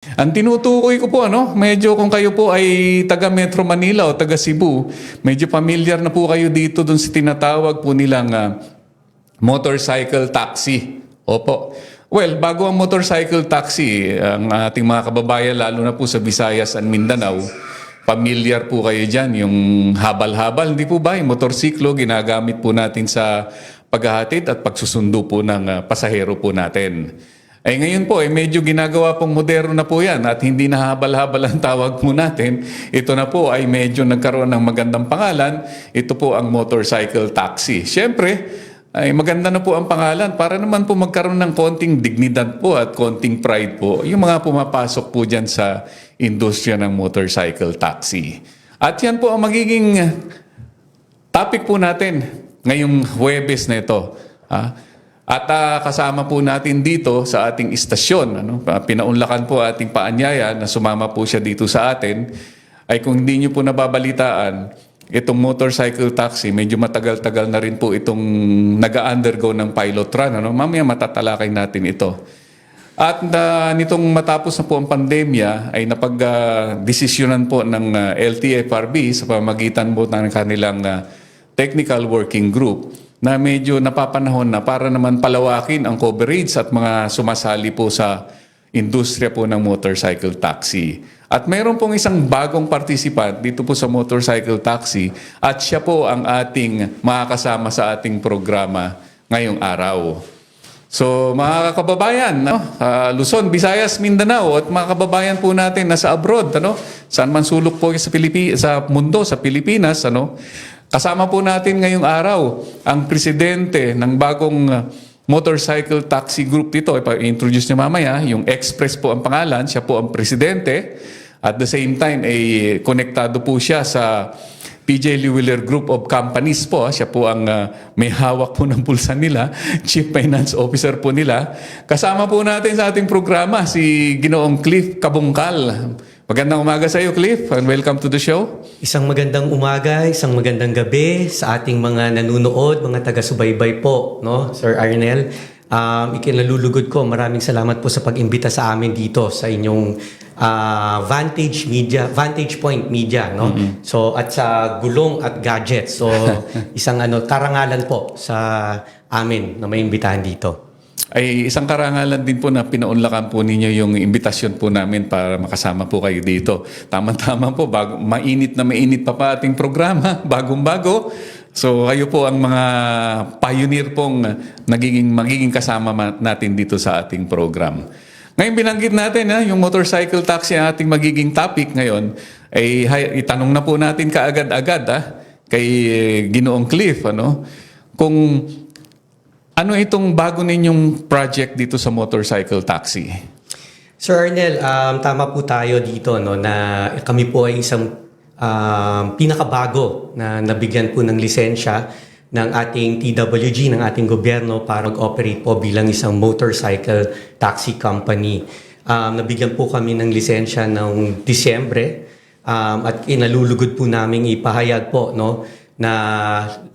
Ang tinutukoy ko po, medyo kung kayo po ay taga Metro Manila o taga Cebu, medyo familiar na po kayo dito dun sa tinatawag po nilang motorcycle taxi. Opo. Well, bago ang motorcycle taxi, ang ating mga kababayan, lalo na po sa Visayas and Mindanao, familiar po kayo dyan, yung habal-habal, hindi po ba? Yung motorsiklo, ginagamit po natin sa paghahatid at pagsusundo po ng pasahero po natin. Ay ngayon po, medyo ginagawa pong moderno na po yan at hindi na habal-habal ang tawag po natin. Ito na po ay medyo nagkaroon ng magandang pangalan. Ito po ang motorcycle taxi. Siyempre, ay maganda na po ang pangalan para naman po magkaroon ng konting dignidad po at konting pride po yung mga pumapasok po dyan sa industriya ng motorcycle taxi. At yan po ang magiging topic po natin ngayong Huwebes na ito. At kasama po natin dito sa ating istasyon, pinaunlakan po ating paanyaya na sumama po siya dito sa atin, ay kung hindi nyo po nababalitaan, itong motorcycle taxi, medyo matagal-tagal na rin po itong nag-undergo ng pilot run. Mamaya matatalakay natin ito. At nitong matapos na po ang pandemya, ay napag-desisyonan po ng LTFRB sa pamagitan po ng kanilang technical working group na medyo napapanahon na para naman palawakin ang coverage at mga sumasali po sa industriya po ng motorcycle taxi. At mayroon pong isang bagong participant dito po sa motorcycle taxi at siya po ang ating makakasama sa ating programa ngayong araw. So mga kababayan, Luzon, Visayas, Mindanao at mga kababayan po natin nasa abroad, saan man sulok po sa mundo, sa Pilipinas, kasama po natin ngayong araw ang presidente ng bagong motorcycle taxi group dito. I-introduce niya mamaya. Yung Express po ang pangalan. Siya po ang presidente. At the same time, konektado po siya sa PJ Llewellyn Group of Companies po. Siya po ang may hawak po ng pulsa nila. Chief Finance Officer po nila. Kasama po natin sa ating programa si Ginoong Cliff Cabungkal. Magandang umaga sa iyo, Cliff, and welcome to the show. Isang magandang umaga, isang magandang gabi sa ating mga nanunood, mga taga-subaybay po, Sir Arnel. Ikinalulugod ko, maraming salamat po sa pag-imbita sa amin dito sa inyong Vantage Point Media, So at sa Gulong at Gadgets. So isang karangalan po sa amin na may imbitahan dito. Ay isang karangalan din po na pinaunlakan po ninyo yung imbitasyon po namin para makasama po kayo dito. Tama-tama po, mainit pa ating programa, bagong-bago. So kayo po ang mga pioneer pong magiging kasama natin dito sa ating program. Ngayon binanggit natin yung motorcycle taxi ang ating magiging topic ngayon. Ay itanong na po natin kaagad-agad kay Ginoong Cliff, kung ano itong bago ninyong project dito sa motorcycle taxi? Sir Arnel, tama po tayo dito na kami po ay isang pinakabago na nabigyan po ng lisensya ng ating TWG, ng ating gobyerno para mag-operate po bilang isang motorcycle taxi company. Nabigyan po kami ng lisensya noong Disyembre at inalulugod po namin ipahayag po na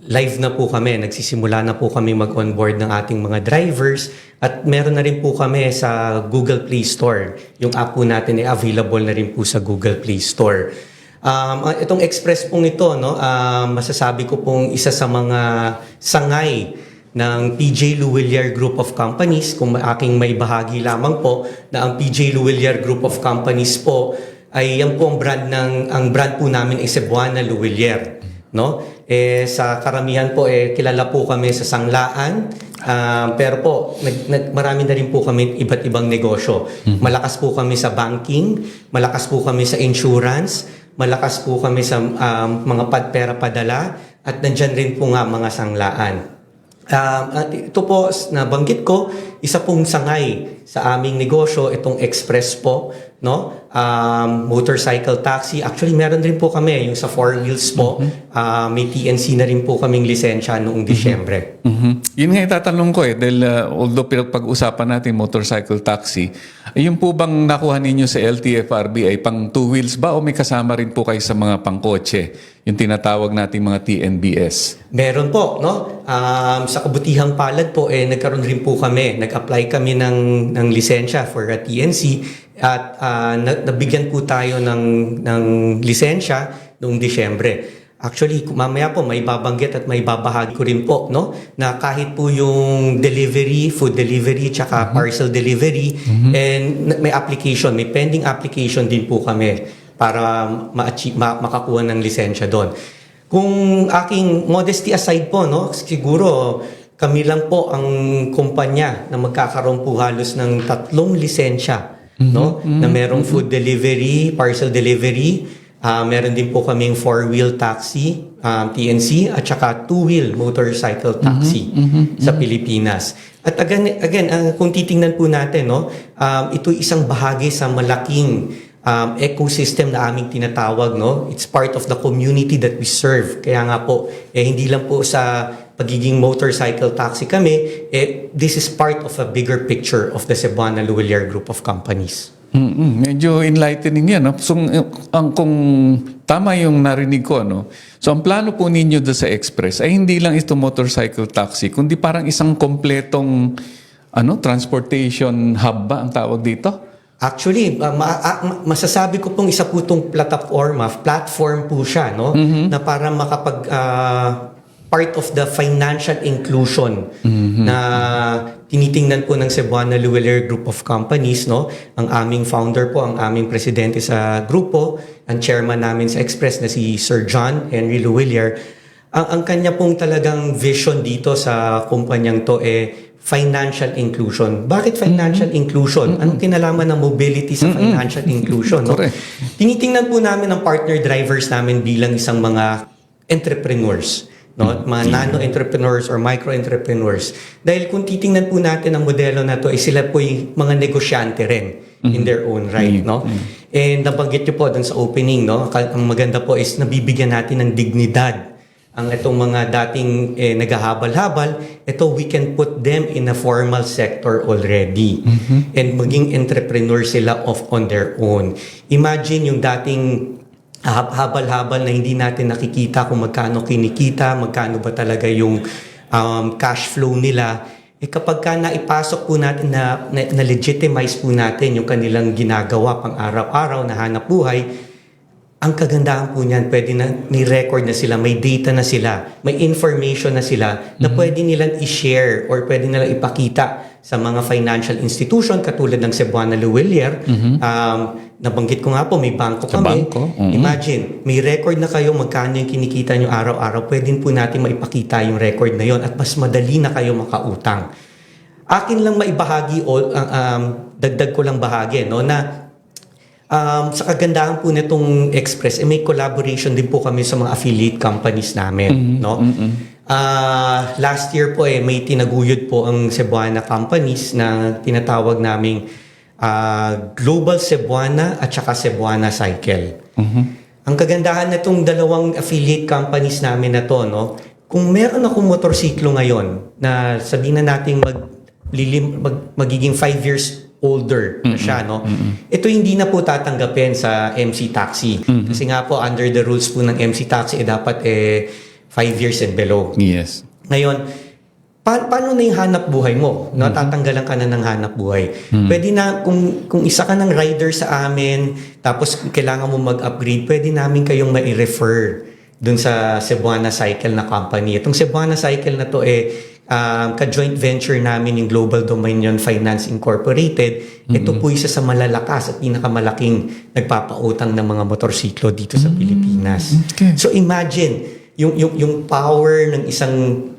live na po kami, nagsisimula na po kami mag-onboard ng ating mga drivers at meron na rin po kami sa Google Play Store. Yung app po natin ay available na rin po sa Google Play Store. Itong Express pong ito, masasabi ko pong isa sa mga sangay ng PJ Llewellyn Group of Companies. Kung aking may bahagi lamang po na ang PJ Llewellyn Group of Companies po ay yan po ang brand po namin ay Cebuana Llewellyn. Sa karamihan po kilala po kami sa sanglaan, pero po marami na rin po kami iba't ibang negosyo. Malakas po kami sa banking, malakas po kami sa insurance, malakas po kami sa mga pera padala at nandyan rin po nga mga sanglaan. At ito po nabanggit ko, isa pong sangay sa aming negosyo itong Express po, motorcycle taxi. Actually, meron rin po kami yung sa 4 wheels po. May TNC na rin po kaming lisensya noong Disyembre. Yun nga itatanong ko dahil although pag-usapan natin motorcycle taxi, yung po bang nakuha ninyo sa LTFRB ay pang 2 wheels ba o may kasama rin po kayo sa mga pangkotse, yung tinatawag nating mga TNBS? Meron po, sa kabutihang palad po, nagkaroon rin po kami, nag-apply kami ng lisensya for a TNC, At nabigyan po tayo ng lisensya noong Disyembre. Actually, mamaya po may babanggit at may babahagi ko rin po, no, na kahit po yung delivery, food delivery, tsaka parcel delivery, and may application, may pending application din po kami para makakuha ng lisensya doon. Kung aking modesty aside po, no, siguro kami lang po ang kumpanya na magkakaroon po halos ng 3 lisensya, no, na merong food delivery, parcel delivery. Meron din po kaming 4-wheel taxi, TNC, at saka 2-wheel motorcycle taxi sa Pilipinas. At again kung titingnan po natin, no, ito isang bahagi sa malaking ecosystem na aming tinatawag, no. It's part of the community that we serve. Kaya nga po, hindi lang po sa pagiging motorcycle taxi kami, this is part of a bigger picture of the Cebuana Luwilier Group of Companies. Medyo enlightening yan. No? So, kung tama yung narinig ko, no? So, ang plano po ninyo doon sa Express ay hindi lang ito motorcycle taxi, kundi parang isang kompletong transportation hub ba ang tawag dito? Actually, masasabi ko pong isa po itong platform po siya, no? Na para part of the financial inclusion na tinitingnan po ng Cebuana Luwilier Group of Companies, no? Ang aming founder po, ang aming presidente sa grupo, ang chairman namin sa Express na si Sir John Henry Luwilier. Ang kanya pong talagang vision dito sa kumpanyang to financial inclusion. Bakit financial inclusion? Anong kinalaman ng mobility sa financial inclusion? No? Tinitingnan po namin ang partner drivers namin bilang isang mga entrepreneurs. No, mga nano-entrepreneurs or micro-entrepreneurs. Dahil kung titingnan po natin ang modelo na to, sila po yung mga negosyante rin in their own right. No? And nabanggit nyo po dun sa opening, no? Ang maganda po is nabibigyan natin ng dignidad ang itong mga dating naghahabal-habal. Ito, we can put them in a formal sector already. And maging entrepreneur sila on their own. Imagine yung dating habal-habal na hindi natin nakikita kung magkano kinikita, magkano ba talaga yung cash flow nila. Kapag ka naipasok po natin na legitimize po natin yung kanilang ginagawa pang araw-araw na hanap buhay, ang kagandahan po niyan, pwede na may record na sila, may data na sila, may information na sila na pwede nilang i-share or pwede nilang ipakita sa mga financial institution katulad ng Cebuana Luwilier. Nabanggit ko nga po, may bangko kami. Imagine, may record na kayo magkano yung kinikita nyo araw-araw. Pwede po natin maipakita yung record na yon at mas madali na kayo makautang. Akin lang maibahagi, dagdag ko lang bahagi, no, na sa kagandahan po nitong Express, may collaboration din po kami sa mga affiliate companies namin. No? Last year po may tinaguyod po ang Cebuana companies na tinatawag naming Global Cebuana at saka Cebuana Cycle. Ang kagandahan nitong dalawang affiliate companies namin na to, no, kung meron akong motorsiklo ngayon na sabihin na natin magiging 5 years older na siya, no? Ito hindi na po tatanggapin sa MC Taxi. Kasi nga po, under the rules po ng MC Taxi, dapat 5 years and below. Yes. Ngayon, paano na yung hanap buhay mo? No? Tatanggalan ka na ng hanap buhay. Pwede na, kung isa ka ng rider sa amin, tapos kailangan mo mag-upgrade, pwede namin kayong mai-refer dun sa Cebuana Cycle na company. Itong Cebuana Cycle na to ka-joint venture namin yung Global Dominion Finance Incorporated. Ito po isa sa malalakas at pinakamalaking nagpapautang ng mga motorsiklo dito sa Pilipinas. Okay. So imagine, yung power ng isang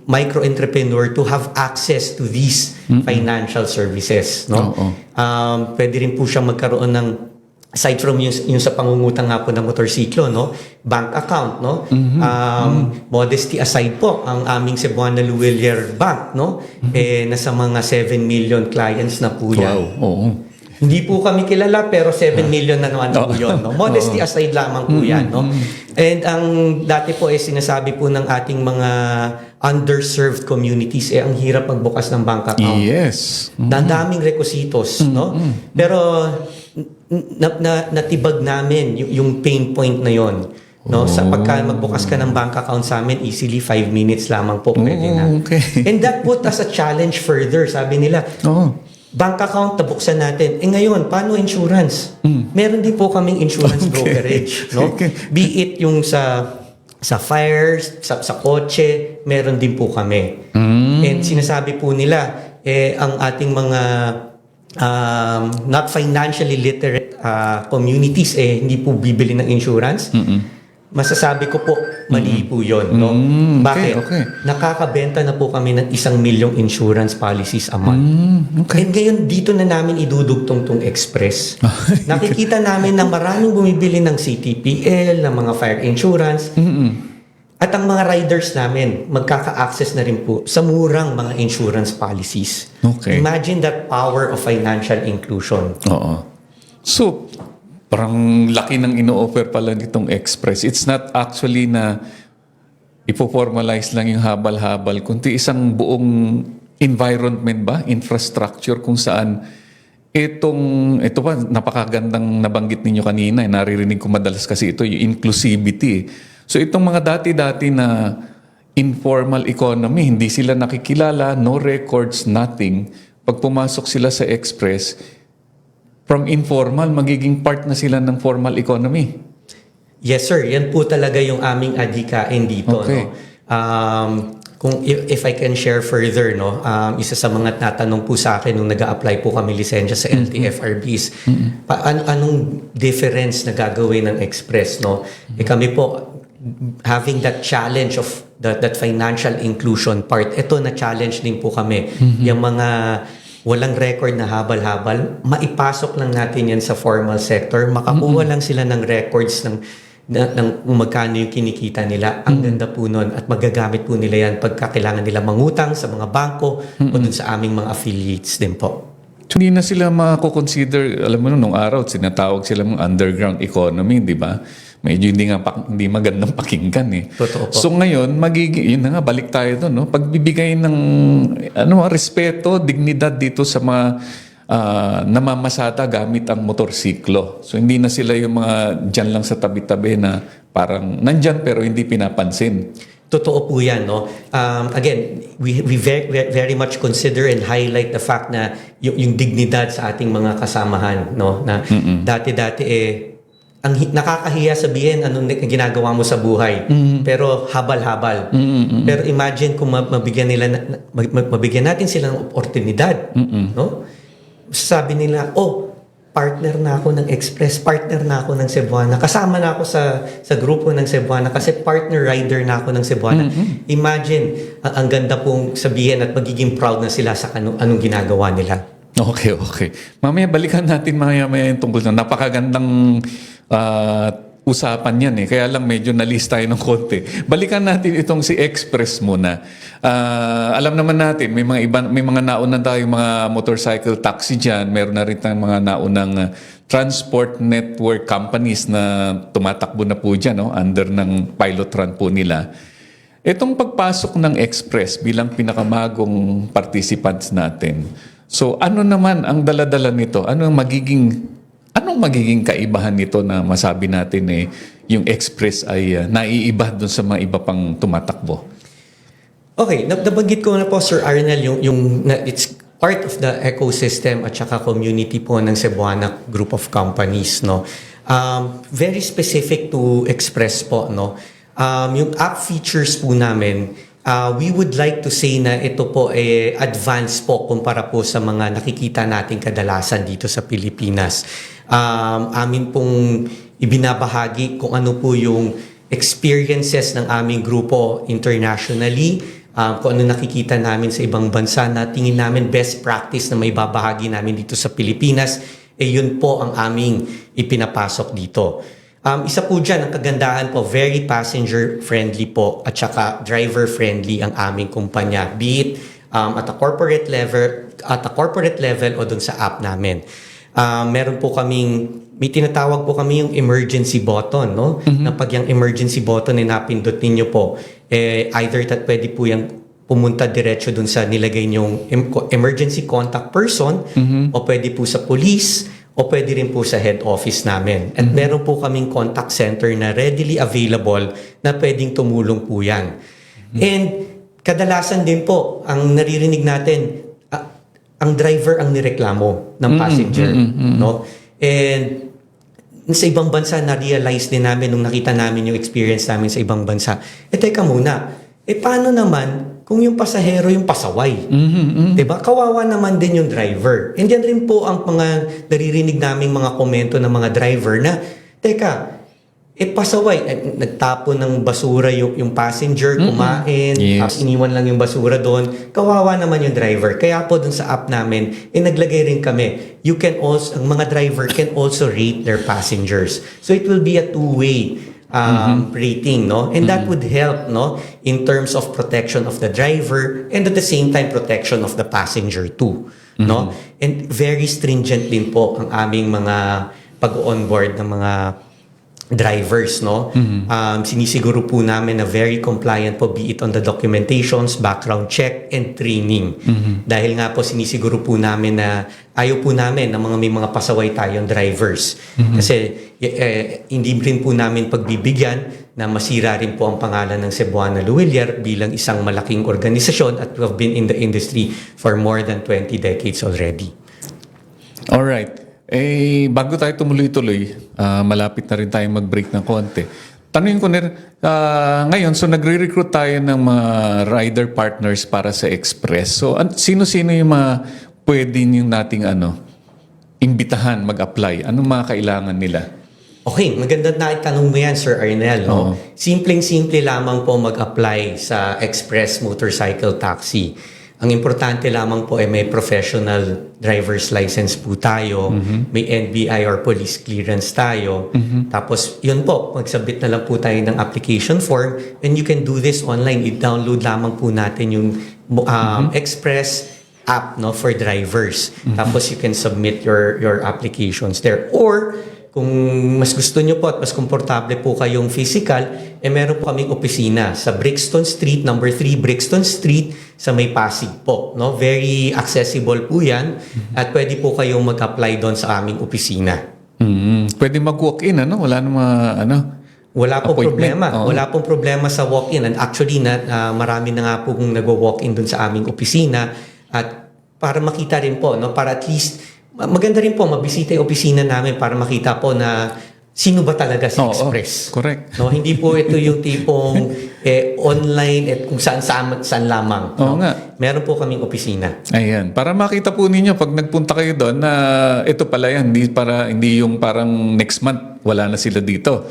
micro-entrepreneur to have access to these financial services, no? Pwede rin po siya magkaroon ng, aside from yung sa pangungutang nga po ng motorsiklo, no, bank account, no, modesty aside po, ang aming Cebuana Luwilier Bank, no, nasa mga 7 million clients na po yan. Wow. Hindi po kami kilala pero 7 million na naman po yun. No? Modesty aside lamang po yan. No? And ang dati po sinasabi po ng ating mga underserved communities, ang hirap magbukas ng bank account. Yes. Daming requisitos. No? Pero natibag namin yung pain point na yon. No, sa pagka magbukas ka ng bank account sa amin, easily 5 minutes lamang po pwede na. Okay. And that put us a challenge further. Sabi nila, bank account, tabuksan natin. Ngayon, paano insurance? Meron din po kaming insurance brokerage. No? Be it yung sa fire, sa kotse, meron din po kami. And sinasabi po nila, ang ating mga not financially literate communities, hindi po bibili ng insurance. Masasabi ko po, mali po yun. No? Bakit? Okay. Nakakabenta na po kami ng 1 milyong insurance policies a month. Okay. And ngayon, dito na namin idudugtong tong Express. Nakikita namin na maraming bumibili ng CTPL, ng mga fire insurance. At ang mga riders namin, magkaka-access na rin po sa murang mga insurance policies. Okay. Imagine that power of financial inclusion. Oo. So, parang laki ng ino-offer pala nitong Express. It's not actually na ipo-formalize lang yung habal-habal, kundi isang buong environment ba, infrastructure kung saan ito pa, napakagandang nabanggit ninyo kanina, naririnig ko madalas kasi ito, yung inclusivity. So itong mga dati-dati na informal economy, hindi sila nakikilala, no records, nothing. Pag pumasok sila sa Express, from informal, magiging part na sila ng formal economy. Yes, sir. Yan po talaga yung aming adhikain dito. Okay. No? If I can share further, no, isa sa mga natanong po sa akin nung nag-a-apply po kami lisensya sa LTFRBs, anong difference na gagawin ng Express? No? Kami po, having that challenge of that financial inclusion part, ito na challenge din po kami. Yung mga walang record na habal-habal, maipasok lang natin yan sa formal sector, makakuha lang sila ng records ng magkano yung kinikita nila. Ang ganda po nun at magagamit po nila yan pagka kailangan nila mangutang sa mga bangko o dun sa aming mga affiliates din po. Hindi na sila mako-consider, alam mo nung araw, sinatawag sila ng underground economy, di ba? Medyo hindi magandang pakinggan eh. Totoo po. So ngayon, yun na nga, balik tayo doon, no? Pagbibigay ng respeto, dignidad dito sa mga namamasada gamit ang motorsiklo. So hindi na sila yung mga dyan lang sa tabi-tabi na parang nandyan pero hindi pinapansin. Totoo po yan, no? Again, we very much consider and highlight the fact na yung dignidad sa ating mga kasamahan, no? Na dati-dati ang nakakahiya sabihin anong ginagawa mo sa buhay. Pero habal-habal. Pero imagine kung mabigyan natin sila ng oportunidad, no? Sabi nila, partner na ako ng Express, partner na ako ng Cebuana, kasama na ako sa grupo ng Cebuana kasi partner rider na ako ng Cebuana. Imagine, ang ganda pong sabihin at magiging proud na sila sa anong ginagawa nila. Okay. Mamaya balikan natin maya yung tungkol na napakagandang usapan yan eh. Kaya lang medyo na-list tayo ng konti. Balikan natin itong si Express muna. Alam naman natin, may mga naunang tayong mga motorcycle taxi dyan. Meron na rin tayong mga naunang transport network companies na tumatakbo na po dyan, no? Under ng pilot run po nila. Itong pagpasok ng Express bilang pinakamagong participants natin. So ano naman ang daladala nito? Anong magiging kaibahan nito na masabi natin yung Express ay naiiba doon sa mga iba pang tumatakbo? Okay, nabanggit ko na po Sir Arnel it's part of the ecosystem at saka community po ng Cebuana group of companies, no. Very specific to Express po, no. Yung app features po namin, we would like to say na ito po advanced po kumpara po sa mga nakikita nating kadalasan dito sa Pilipinas. Amin pong ibinabahagi kung ano po yung experiences ng aming grupo internationally, kung ano nakikita namin sa ibang bansa na tingin namin best practice na may babahagi namin dito sa Pilipinas, yun po ang aming ipinapasok dito. Isa po dyan, ang kagandahan po, very passenger-friendly po at saka driver-friendly ang aming kumpanya. Be it at a corporate level o dun sa app namin. Meron po may tinatawag po kami yung emergency button, no? Na pag yung emergency button ay napindot ninyo po, either pwede po yung pumunta diretso dun sa nilagay niyong emergency contact person o pwede po sa police o pwede rin po sa head office namin. At meron po kaming contact center na readily available na pwedeng tumulong po yan. And kadalasan din po, ang naririnig natin, ang driver ang nireklamo ng passenger, no? And sa ibang bansa, na-realize din namin nung nakita namin yung experience namin sa ibang bansa. Teka muna, paano naman kung yung pasahero yung pasaway? Diba? Kawawa naman din yung driver. And yan rin po ang mga naririnig naming mga komento ng mga driver na, teka, pasaway, nagtapon ng basura yung passenger, kumain, Yes. iniwan lang yung basura doon. Kawawa naman yung driver. Kaya po dun sa app namin, naglagay rin kami. You can also, ang mga driver can also rate their passengers. So it will be a two-way rating, no? And that would help, no? In terms of protection of the driver and at the same time protection of the passenger too, no? And very stringent din po ang aming mga pag-onboard ng mga drivers, no? Sinisiguro po namin na very compliant po, be it on the documentations, background check, and training. Dahil nga po sinisiguro po namin na ayaw po namin na may mga pasaway tayong drivers. Kasi hindi rin po namin pagbibigyan na masira rin po ang pangalan ng Cebuana Luwilier bilang isang malaking organisasyon at we have been in the industry for more than 20 decades already. Alright. Bago tayo tumuloy-tuloy, malapit na rin tayo mag-break ng konti. Tanungin ko na rin, ngayon, so nagre-recruit tayo ng mga rider partners para sa Express. So, sino-sino yung mga pwede yung nating imbitahan mag-apply? Anong mga kailangan nila? Okay, maganda na itanong mo yan, Sir Arnel. No? Oo. Simpleng-simple lamang po mag-apply sa Express Motorcycle Taxi. Ang importante lamang po ay may professional driver's license po tayo, may NBI or police clearance tayo. Tapos yun po, magsubmit na lang po tayo ng application form and you can do this online. I-download lamang po natin yung Express app, no, for drivers. Tapos you can submit your applications there. Or kung mas gusto nyo po at mas komportable po kayong physical, meron po kaming opisina sa Brixton Street, number 3 Brixton Street, sa may Pasig po. No? Very accessible po yan at pwede po kayong mag-apply doon sa aming opisina. Pwede mag-walk-in, Wala namang, Wala pong appointment. problema. Oo. Wala pong problema sa walk-in. And actually, marami na nga po kung nag-walk-in doon sa aming opisina. At para makita rin po, no? Para at least maganda rin po mabisita yung opisina namin para makita po na sino ba talaga si Express. Correct. No, hindi po ito yung tipong online at kung saan lamang. Oo no? nga. Meron po kaming opisina. Ayan. Para makita po ninyo pag nagpunta kayo doon na ito pala yan, hindi yung parang next month wala na sila dito.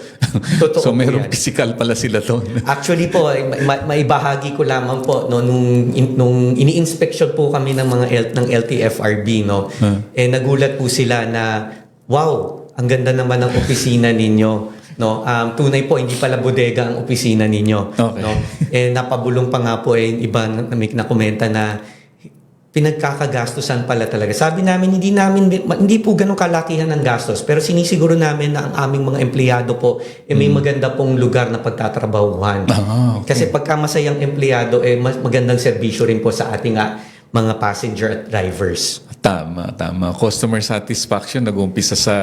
Totoo so po meron yan. physical pala sila doon. Actually po, maibahagi ko lamang po no, nung ini-inspection po kami ng mga ng LTFRB, no. Nagulat po sila na wow, ang ganda naman ng opisina ninyo, no. Tunay po hindi pala bodega ang opisina ninyo, Okay. no. Napabulong pa nga po iba may nakomenta na pinagkakagastusan pala talaga. Sabi namin hindi po ganun kalakihan ng gastos, pero sinisiguro namin na ang aming mga empleyado po may maganda pong lugar na pagtatrabahuhan. Okay. Kasi pagka masayang empleyado mas magandang serbisyo rin po sa ating mga passenger at drivers. Tama. Customer satisfaction nag-uumpisa sa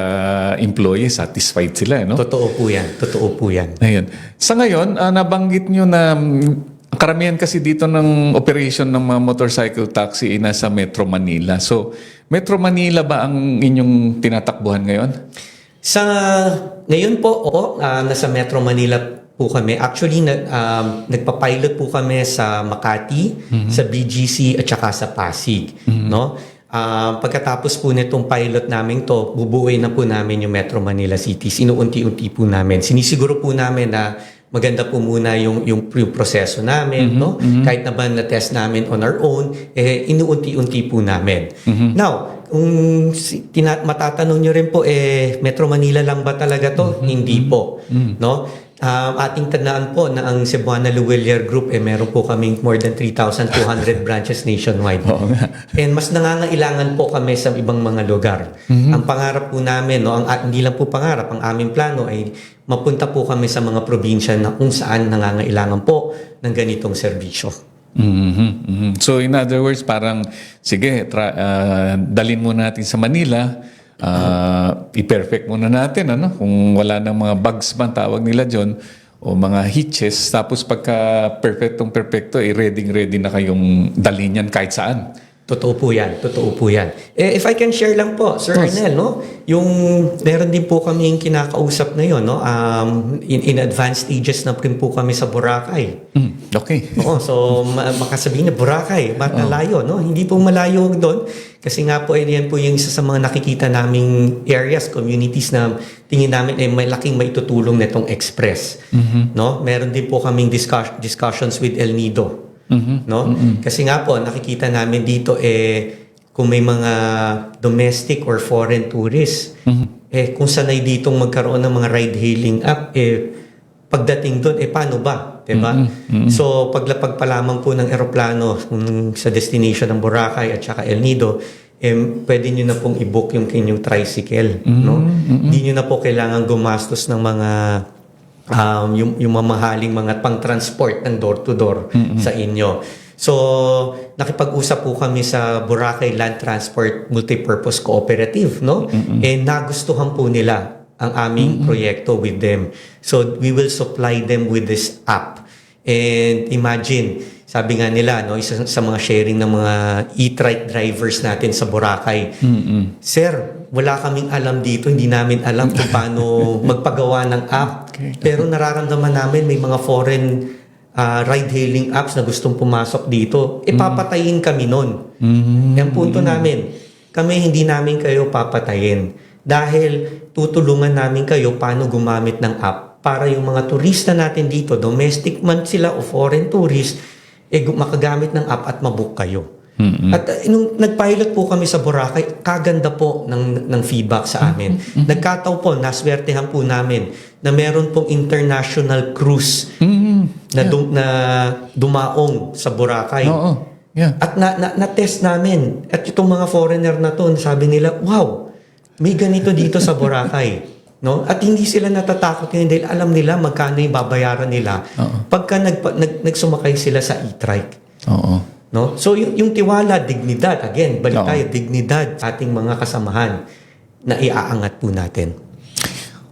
employee, satisfied sila, no? Totoo po yan. Ayan. Sa ngayon, nabanggit nyo na ang karamihan kasi dito ng operation ng mga motorcycle taxi ay nasa Metro Manila. So, Metro Manila ba ang inyong tinatakbuhan ngayon? Ngayon po, nasa Metro Manila po kami. Actually, nagpa-pilot po kami sa Makati, sa BGC at saka sa Pasig. No? Pagkatapos po nitong pilot namin to, bubuuin na po namin yung Metro Manila cities. Inuunti-unti po namin. Sinisiguro po namin na maganda po muna yung proseso namin, no? Kahit na ba na-test namin on our own, inuunti-unti po namin. Now, kung matatanong nyo rin po, Metro Manila lang ba talaga to? Hindi po, no? Ating tandaan po na ang Cebuana Luwilier Group, meron po kaming more than 3,200 branches nationwide. Oo nga. And mas nangangailangan po kami sa ibang mga lugar. Ang pangarap po namin, no, hindi lang po pangarap, ang aming plano ay mapunta po kami sa mga probinsya na kung saan nangangailangan po ng ganitong serbisyo. So in other words, parang sige, dalin muna natin sa Manila, i-perfect muna natin, kung wala nang mga bugs ba tawag nila dyan, o mga hitches, tapos pagka perfecto, ready na kayong dalhin yan kahit saan. Totoo po yan, totoo po yan. If I can share lang po, Sir Yes. Arnel, no? Yung meron din po kaming kinakausap ngayon, no? In advanced stages na rin po kami sa Boracay. Okay. Oo, so makasabihin na Boracay, malayo, no? Hindi po malayo doon. Kasi nga po, yan po yung isa sa mga nakikita naming areas, communities na tingin namin ay malaking maitutulong na itong express. No? Meron din po kaming discussions with El Nido. No? Kasi nga po, nakikita namin dito kung may mga domestic or foreign tourists, kung sanay ditong magkaroon ng mga ride-hailing app, pagdating doon, paano ba? Diba? So, paglapag pa lamang po ng eroplano sa destination ng Boracay at saka El Nido, pwede nyo na pong i-book yung inyong tricycle. No? Hindi nyo na po kailangan gumastos ng mga yung mamahaling mga pang-transport ng door-to-door sa inyo. So, nakipag-usap po kami sa Boracay Land Transport Multipurpose Cooperative, no? Nagustuhan po nila ang aming proyekto with them. So, we will supply them with this app. And imagine, sabi nga nila, no, isa sa mga sharing ng mga e-trike drivers natin sa Boracay, Sir, wala kaming alam dito, hindi namin alam kung paano magpagawa ng app. Pero nararamdaman namin may mga foreign ride-hailing apps na gustong pumasok dito. Papatayin kami nun. Ang punto namin, kami hindi namin kayo papatayin. Dahil tutulungan namin kayo paano gumamit ng app para yung mga turista natin dito, domestic man sila o foreign tourist, makagamit ng app at mabook kayo. At nung nag-pilot po kami sa Boracay, kaganda po ng feedback sa amin. Nagkataon po, naswertehan po namin na meron pong international cruise na dumaong sa Boracay. Yeah. At na-test namin. At itong mga foreigner na to, sabi nila, wow, may ganito dito sa Boracay. No? At hindi sila natatakot ngayon dahil alam nila magkano yung babayaran nila pagka nagsumakay sila sa e-trike. No? So yung tiwala, dignidad, again, balik tayo, dignidad sa ating mga kasamahan na iaangat po natin.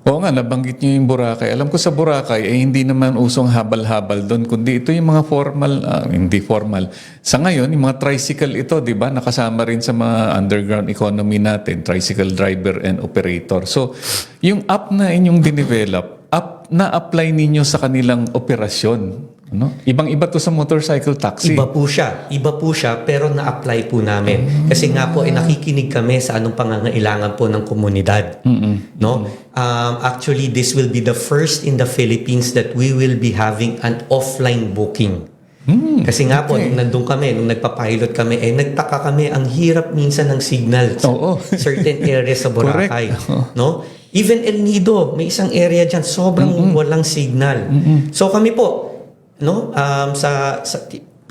Oo nga, nabanggit niyo yung Boracay. Alam ko sa Boracay, hindi naman usong habal-habal doon, kundi ito yung mga formal, hindi formal. Sa ngayon, yung mga tricycle ito, di ba, nakasama rin sa mga underground economy natin, tricycle driver and operator. So, yung app na inyong dinevelop, na-apply ninyo sa kanilang operasyon. Ano? Ibang-iba to sa motorcycle taxi. Iba po siya, pero na-apply po namin. Kasi nga po, nakikinig kami sa anong pangangailangan po ng komunidad. No? Actually, this will be the first in the Philippines that we will be having an offline booking. Kasi nga po, nung nandun kami, nung nagpapilot kami, nagtaka kami, ang hirap minsan ng signal sa certain areas sa Boracay. No? Even El Nido, may isang area dyan, sobrang walang signal. So kami po, no,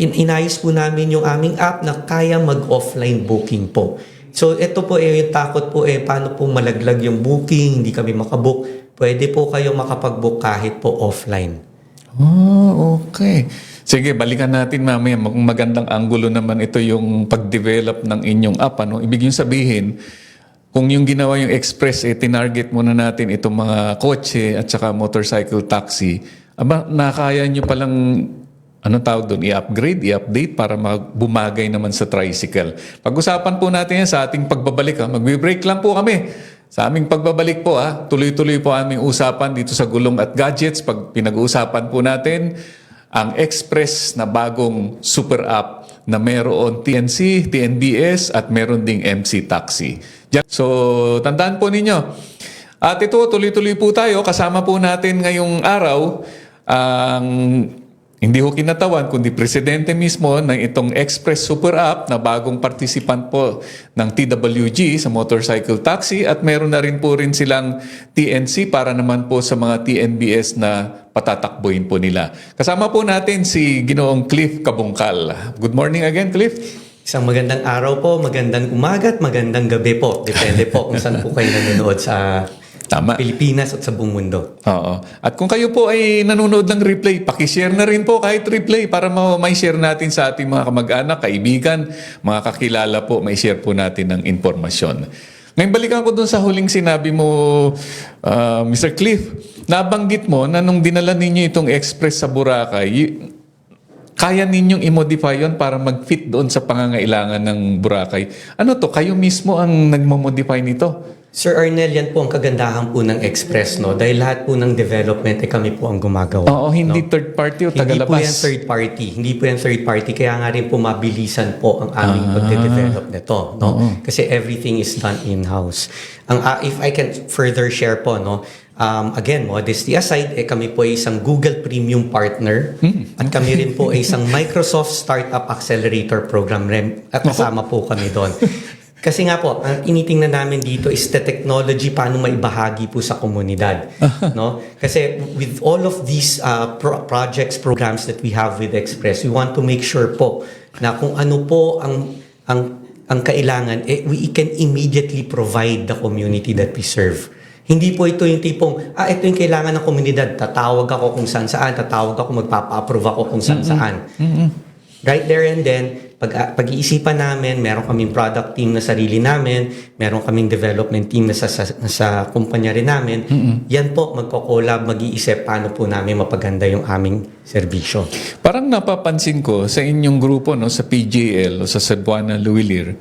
inayos po namin yung aming app na kaya mag-offline booking po. So ito po yung takot po paano po malaglag yung booking, hindi kami makabook. Pwede po kayo makapag-book kahit po offline. Okay. Sige, balikan natin mamaya. Magandang anggulo naman ito yung pag-develop ng inyong app. Ano? Ibig yung sabihin, kung yung ginawa yung express, tinarget muna natin itong mga kotse at saka motorcycle taxi, nakaya nyo palang, anong tawag doon, i-upgrade, i-update para bumagay naman sa tricycle. Pag-usapan po natin yan sa ating pagbabalik. Magbe-break lang po kami. Sa aming pagbabalik po, tuloy-tuloy po aming usapan dito sa Gulong at Gadgets. Pag pinag-uusapan po natin ang Express na bagong super app na meron TNC, TNBS at meron ding MC Taxi. So, tandaan po ninyo. At ito, tuloy-tuloy po tayo. Kasama po natin ngayong araw ang hindi ho kinatawan, kundi presidente mismo ng itong Express Super App na bagong participant po ng TWG sa motorcycle taxi at meron na rin po rin silang TNC para naman po sa mga TNBS na patatakbuhin po nila. Kasama po natin si Ginoong Cliff Kabungkal. Good morning again, Cliff. Isang magandang araw po, magandang umaga at magandang gabi po. Depende po kung saan po kayo nanonood sa Pilipinas at sa buong mundo. Oo. At kung kayo po ay nanonood ng replay, pakishare na rin po kahit replay para may share natin sa ating mga kamag-anak, kaibigan, mga kakilala po, may share po natin ng informasyon. Ngayon, balikan ko dun sa huling sinabi mo, Mr. Cliff. Nabanggit mo na nung dinala ninyo itong express sa Boracay, kaya ninyong i-modify yon para mag-fit doon sa pangangailangan ng Boracay. Ano to? Kayo mismo ang nagmo-modify nito? Sir Arnel, yan po ang kagandahan po ng Express, no? Dahil lahat po ng development kami po ang gumagawa. Oo, hindi no? third party o Hindi tagalabas. po yan third party. Hindi po yan third party. Kaya nga rin po mabilisan po ang aming pagde-develop nito. No? Kasi everything is done in-house. If I can further share po, no? Again, modesty aside, kami po ay isang Google Premium partner at kami rin po ay isang Microsoft Startup Accelerator Program at kasama po kami doon. Kasi nga po, ang tinitingnan namin dito is the technology paano maibahagi po sa komunidad. No? Kasi with all of these projects, programs that we have with Express, we want to make sure po na kung ano po ang kailangan, we can immediately provide the community that we serve. Hindi po ito yung tipong, ito yung kailangan ng komunidad, tatawag ako kung saan-saan, tatawag ako, magpapa-approve ako kung saan-saan. Right there and then, pag-iisipan namin, meron kaming product team na sarili namin, meron kaming development team na sa kumpanya rin namin. Yan po, magko-collab, mag-iisip paano po namin mapaganda yung aming serbisyo. Parang napapansin ko sa inyong grupo, no, sa PJL o sa Cebuana Luwilir,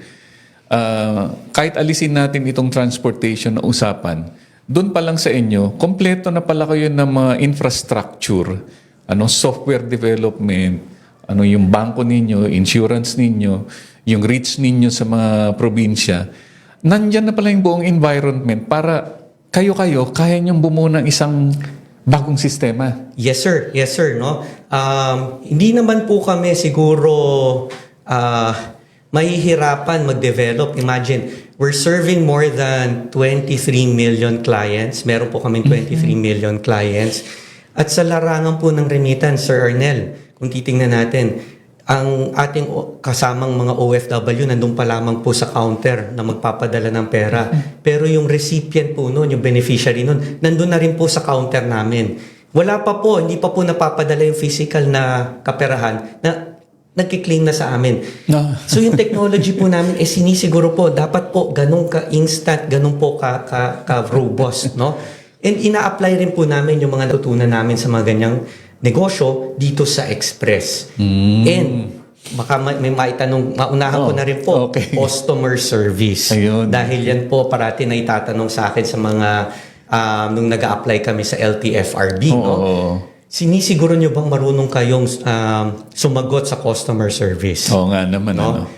kahit alisin natin itong transportation na usapan, doon pa lang sa inyo, kompleto na pala kayo ng mga infrastructure, software development, yung bangko ninyo, insurance ninyo, yung reach ninyo sa mga probinsya. Nandyan na pala yung buong environment para kayo-kayo, kaya nyong bumuo ng isang bagong sistema. Yes, sir. Yes, sir. No? Hindi naman po kami siguro mahihirapan mag-develop. Imagine, we're serving more than 23 million clients. Meron po kaming 23 million clients. At sa larangan po ng remittance, Sir Arnel, kung titingnan natin, ang ating kasamang mga OFW nandun pa lamang po sa counter na magpapadala ng pera. Pero yung recipient po noon, yung beneficiary noon, nandun na rin po sa counter namin. Wala pa po, hindi pa po napapadala yung physical na kaperahan na nagkiklaim na sa amin. So yung technology po namin, sinisiguro po, dapat po ganun ka-instant, ganun po ka-robust, no? And ina-apply rin po namin yung mga natutunan namin sa mga ganyang negosyo dito sa Express. And baka may maitanong, maunahan ko na rin po, customer service. Ayun. Dahil yan po parati na itatanong sa akin sa mga nung nag-a-apply kami sa LTFRB. No? Sinisiguro nyo bang marunong kayong sumagot sa customer service? Oo nga naman. No?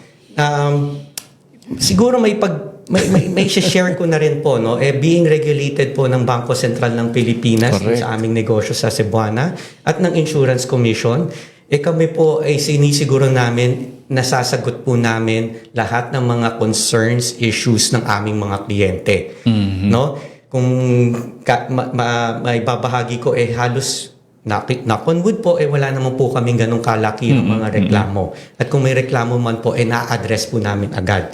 Siguro may share ko na rin po, no? Being regulated po ng Bangko Sentral ng Pilipinas sa aming negosyo sa Cebuana at ng Insurance Commission, kami po ay sinisiguro namin, nasasagot po namin lahat ng mga concerns, issues ng aming mga kliyente. No? Kung may babahagi ko, halos knock on wood po, wala naman po kaming ganong kalaki ng mga reklamo. At kung may reklamo man po, na-address po namin agad.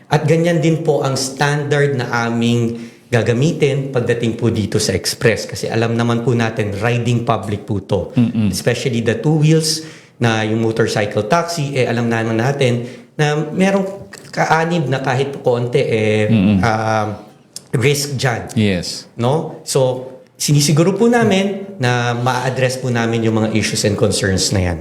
At ganyan din po ang standard na aming gagamitin pagdating po dito sa Express. Kasi alam naman po natin, riding public po to. Especially the two wheels na yung motorcycle taxi, alam naman natin na merong kaanib na kahit konti risk dyan. Yes. No? So, sinisiguro po namin na ma-address po namin yung mga issues and concerns na yan.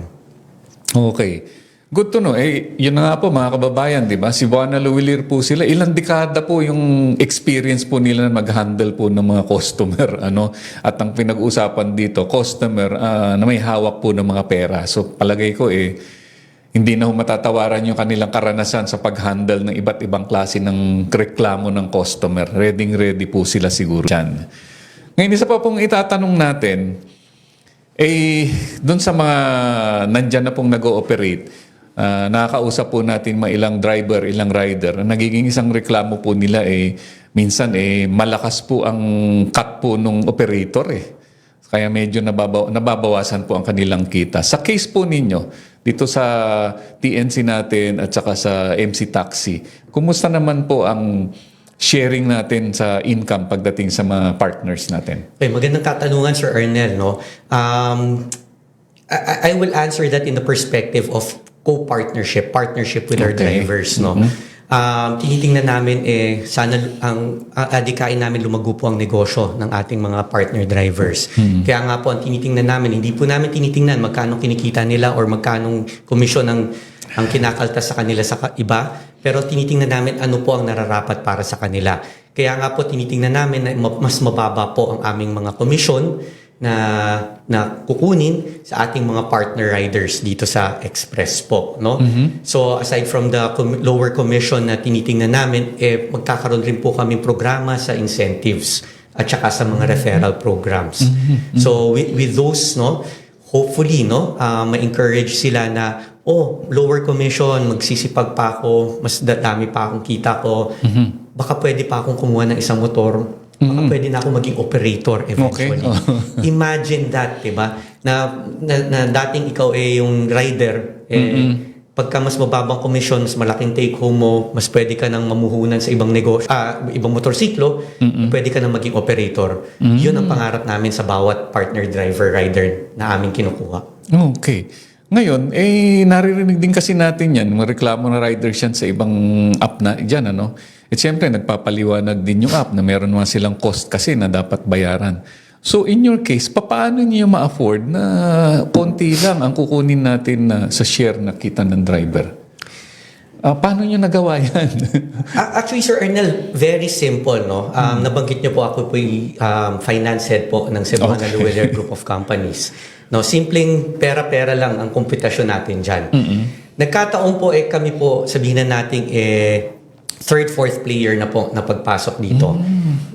Okay. Good to know. Yun na nga po mga kababayan, di ba? Si Cebuana Luwilir po sila. Ilang dekada po yung experience po nila na mag-handle po ng mga customer. At ang pinag-usapan dito, customer na may hawak po ng mga pera. So palagay ko hindi na matatawaran yung kanilang karanasan sa pag-handle ng iba't ibang klase ng reklamo ng customer. Ready po sila siguro dyan. Ngayon, isa pa pong itatanong natin, doon sa mga nandyan na pong nag-ooperate, nakakausap po natin mga ilang driver, ilang rider. Nagiging isang reklamo po nila minsan malakas po ang cut po nung operator Kaya medyo nababawasan po ang kanilang kita. Sa case po ninyo, dito sa TNC natin at saka sa MC Taxi, kumusta naman po ang sharing natin sa income pagdating sa mga partners natin? Okay, magandang katanungan, Sir Arnel. No? I will answer that in the perspective of partnership with our drivers. No? tinitingnan namin sana ang adikain namin lumago po ang negosyo ng ating mga partner drivers. Kaya nga po ang tinitingnan namin, hindi po namin tinitingnan magkano kinikita nila or magkano komisyon ang kinakaltas sa kanila sa iba, pero tinitingnan namin ano po ang nararapat para sa kanila. Kaya nga po tinitingnan namin na mas mababa po ang aming mga komisyon na kukunin sa ating mga partner riders dito sa Express po, no? So aside from the lower commission na tinitingnan namin, magkakaroon rin po kami programa sa incentives at saka sa mga referral programs. So with those, no, hopefully, no, ma-encourage sila na lower commission, magsisipag pa ako, mas dami pa akong kita ko. Baka pwede pa akong kumuha ng isang motor. Baka pwede na ako maging operator eventually. Okay. Imagine that, diba? Na dating ikaw yung rider, pagka mas mababang komisyon, mas malaking take home mo, mas pwede ka nang mamuhunan sa ibang negosyo, ibang motorsiklo, pwede ka nang maging operator. Yun ang pangarap namin sa bawat partner driver rider na aming kinukuha. Okay. Ngayon, naririnig din kasi natin yan, mga reklamo na riders yan sa ibang app na dyan, ano? At siyempre, nagpapaliwanag din yung app na meron naman silang cost kasi na dapat bayaran. So, in your case, paano niyo ma-afford na konti lang ang kukunin natin sa share na kita ng driver? Paano niyo nagawa yan? Actually, Sir Ernel, very simple, no? Nabanggit niyo po ako po yung finance head po ng Cebuana Luwilier Group of Companies. No, simpleng pera-pera lang ang komputasyon natin dyan. Nagkataon po kami po, sabihin na natin third, fourth player na po na pagpasok dito.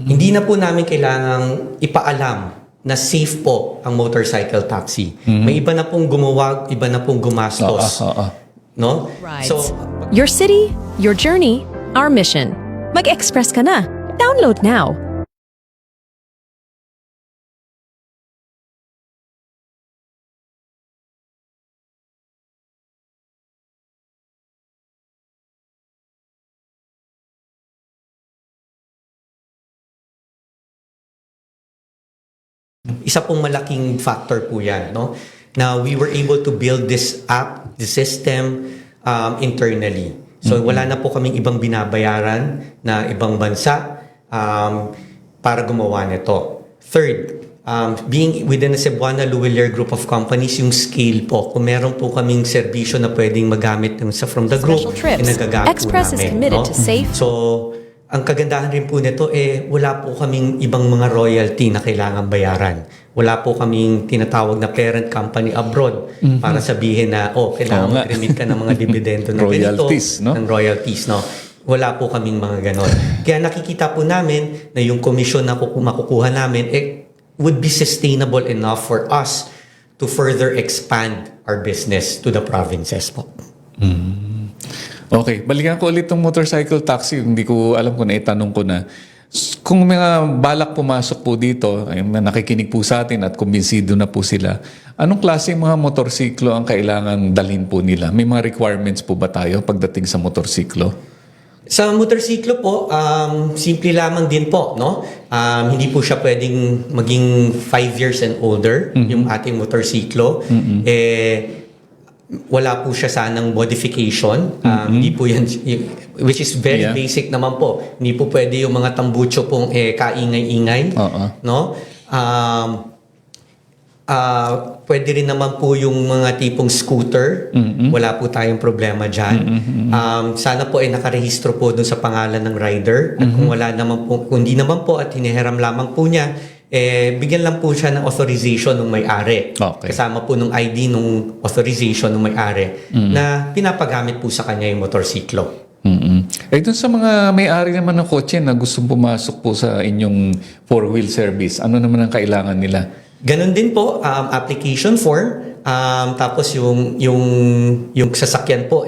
Hindi na po namin kailangang ipaalam na safe po ang motorcycle taxi. May iba na pong gumawa, iba na pong gumastos. No? Rides. So, your city, your journey, our mission. Mag-Express ka na. Download now. Isa pong malaking factor po yan, no? Now, we were able to build this app, the system, internally. So, wala na po kaming ibang binabayaran na ibang bansa para gumawa nito. Third, being within the Cebuana Luwilier Group of Companies, yung scale po, kung meron po kaming serbisyo na pwedeng magamit from the group, Special trips. nagagamit Express po namin. is committed No? to safe. So, ang kagandahan rin po nito, wala po kaming ibang mga royalty na kailangan bayaran. Wala po kaming tinatawag na parent company abroad para sabihin na, kailangan mag-remit ka ng mga dividendo na Royalties, ganito, no? ng royalties, no? Wala po kaming mga ganon. Kaya nakikita po namin na yung komisyon na makukuha namin, would be sustainable enough for us to further expand our business to the provinces po. Okay, balikan ko ulit tong motorcycle taxi. Hindi ko alam kung naitanong ko na. Kung mga balak pumasok po dito, ay nakikinig po sa atin at kumbinsido na po sila, anong klase mga motorsiklo ang kailangan dalhin po nila? May mga requirements po ba tayo pagdating sa motorsiklo? Sa motorsiklo po, simple lamang din po, no? Hindi po siya pwedeng maging 5 years and older, yung ating motorsiklo. Wala po siya sanang modification. Hindi po yan, which is very basic naman po. Hindi po pwede yung mga tambucho pong kaingay-ingay. No? Pwede rin naman po yung mga tipong scooter. Wala po tayong problema dyan. Sana po nakarehistro po dun sa pangalan ng rider. At kung wala naman po, kung hindi naman po at hinihiram lamang po niya, bigyan lang po siya ng authorization ng may-ari. Okay. Kasama po ng ID ng authorization ng may-ari na pinapagamit po sa kanya yung motorsiklo. Dun sa mga may-ari naman ng kotse na gustong pumasok po sa inyong four-wheel service, ano naman ang kailangan nila? Ganon din po, application form. Tapos yung sasakyan po,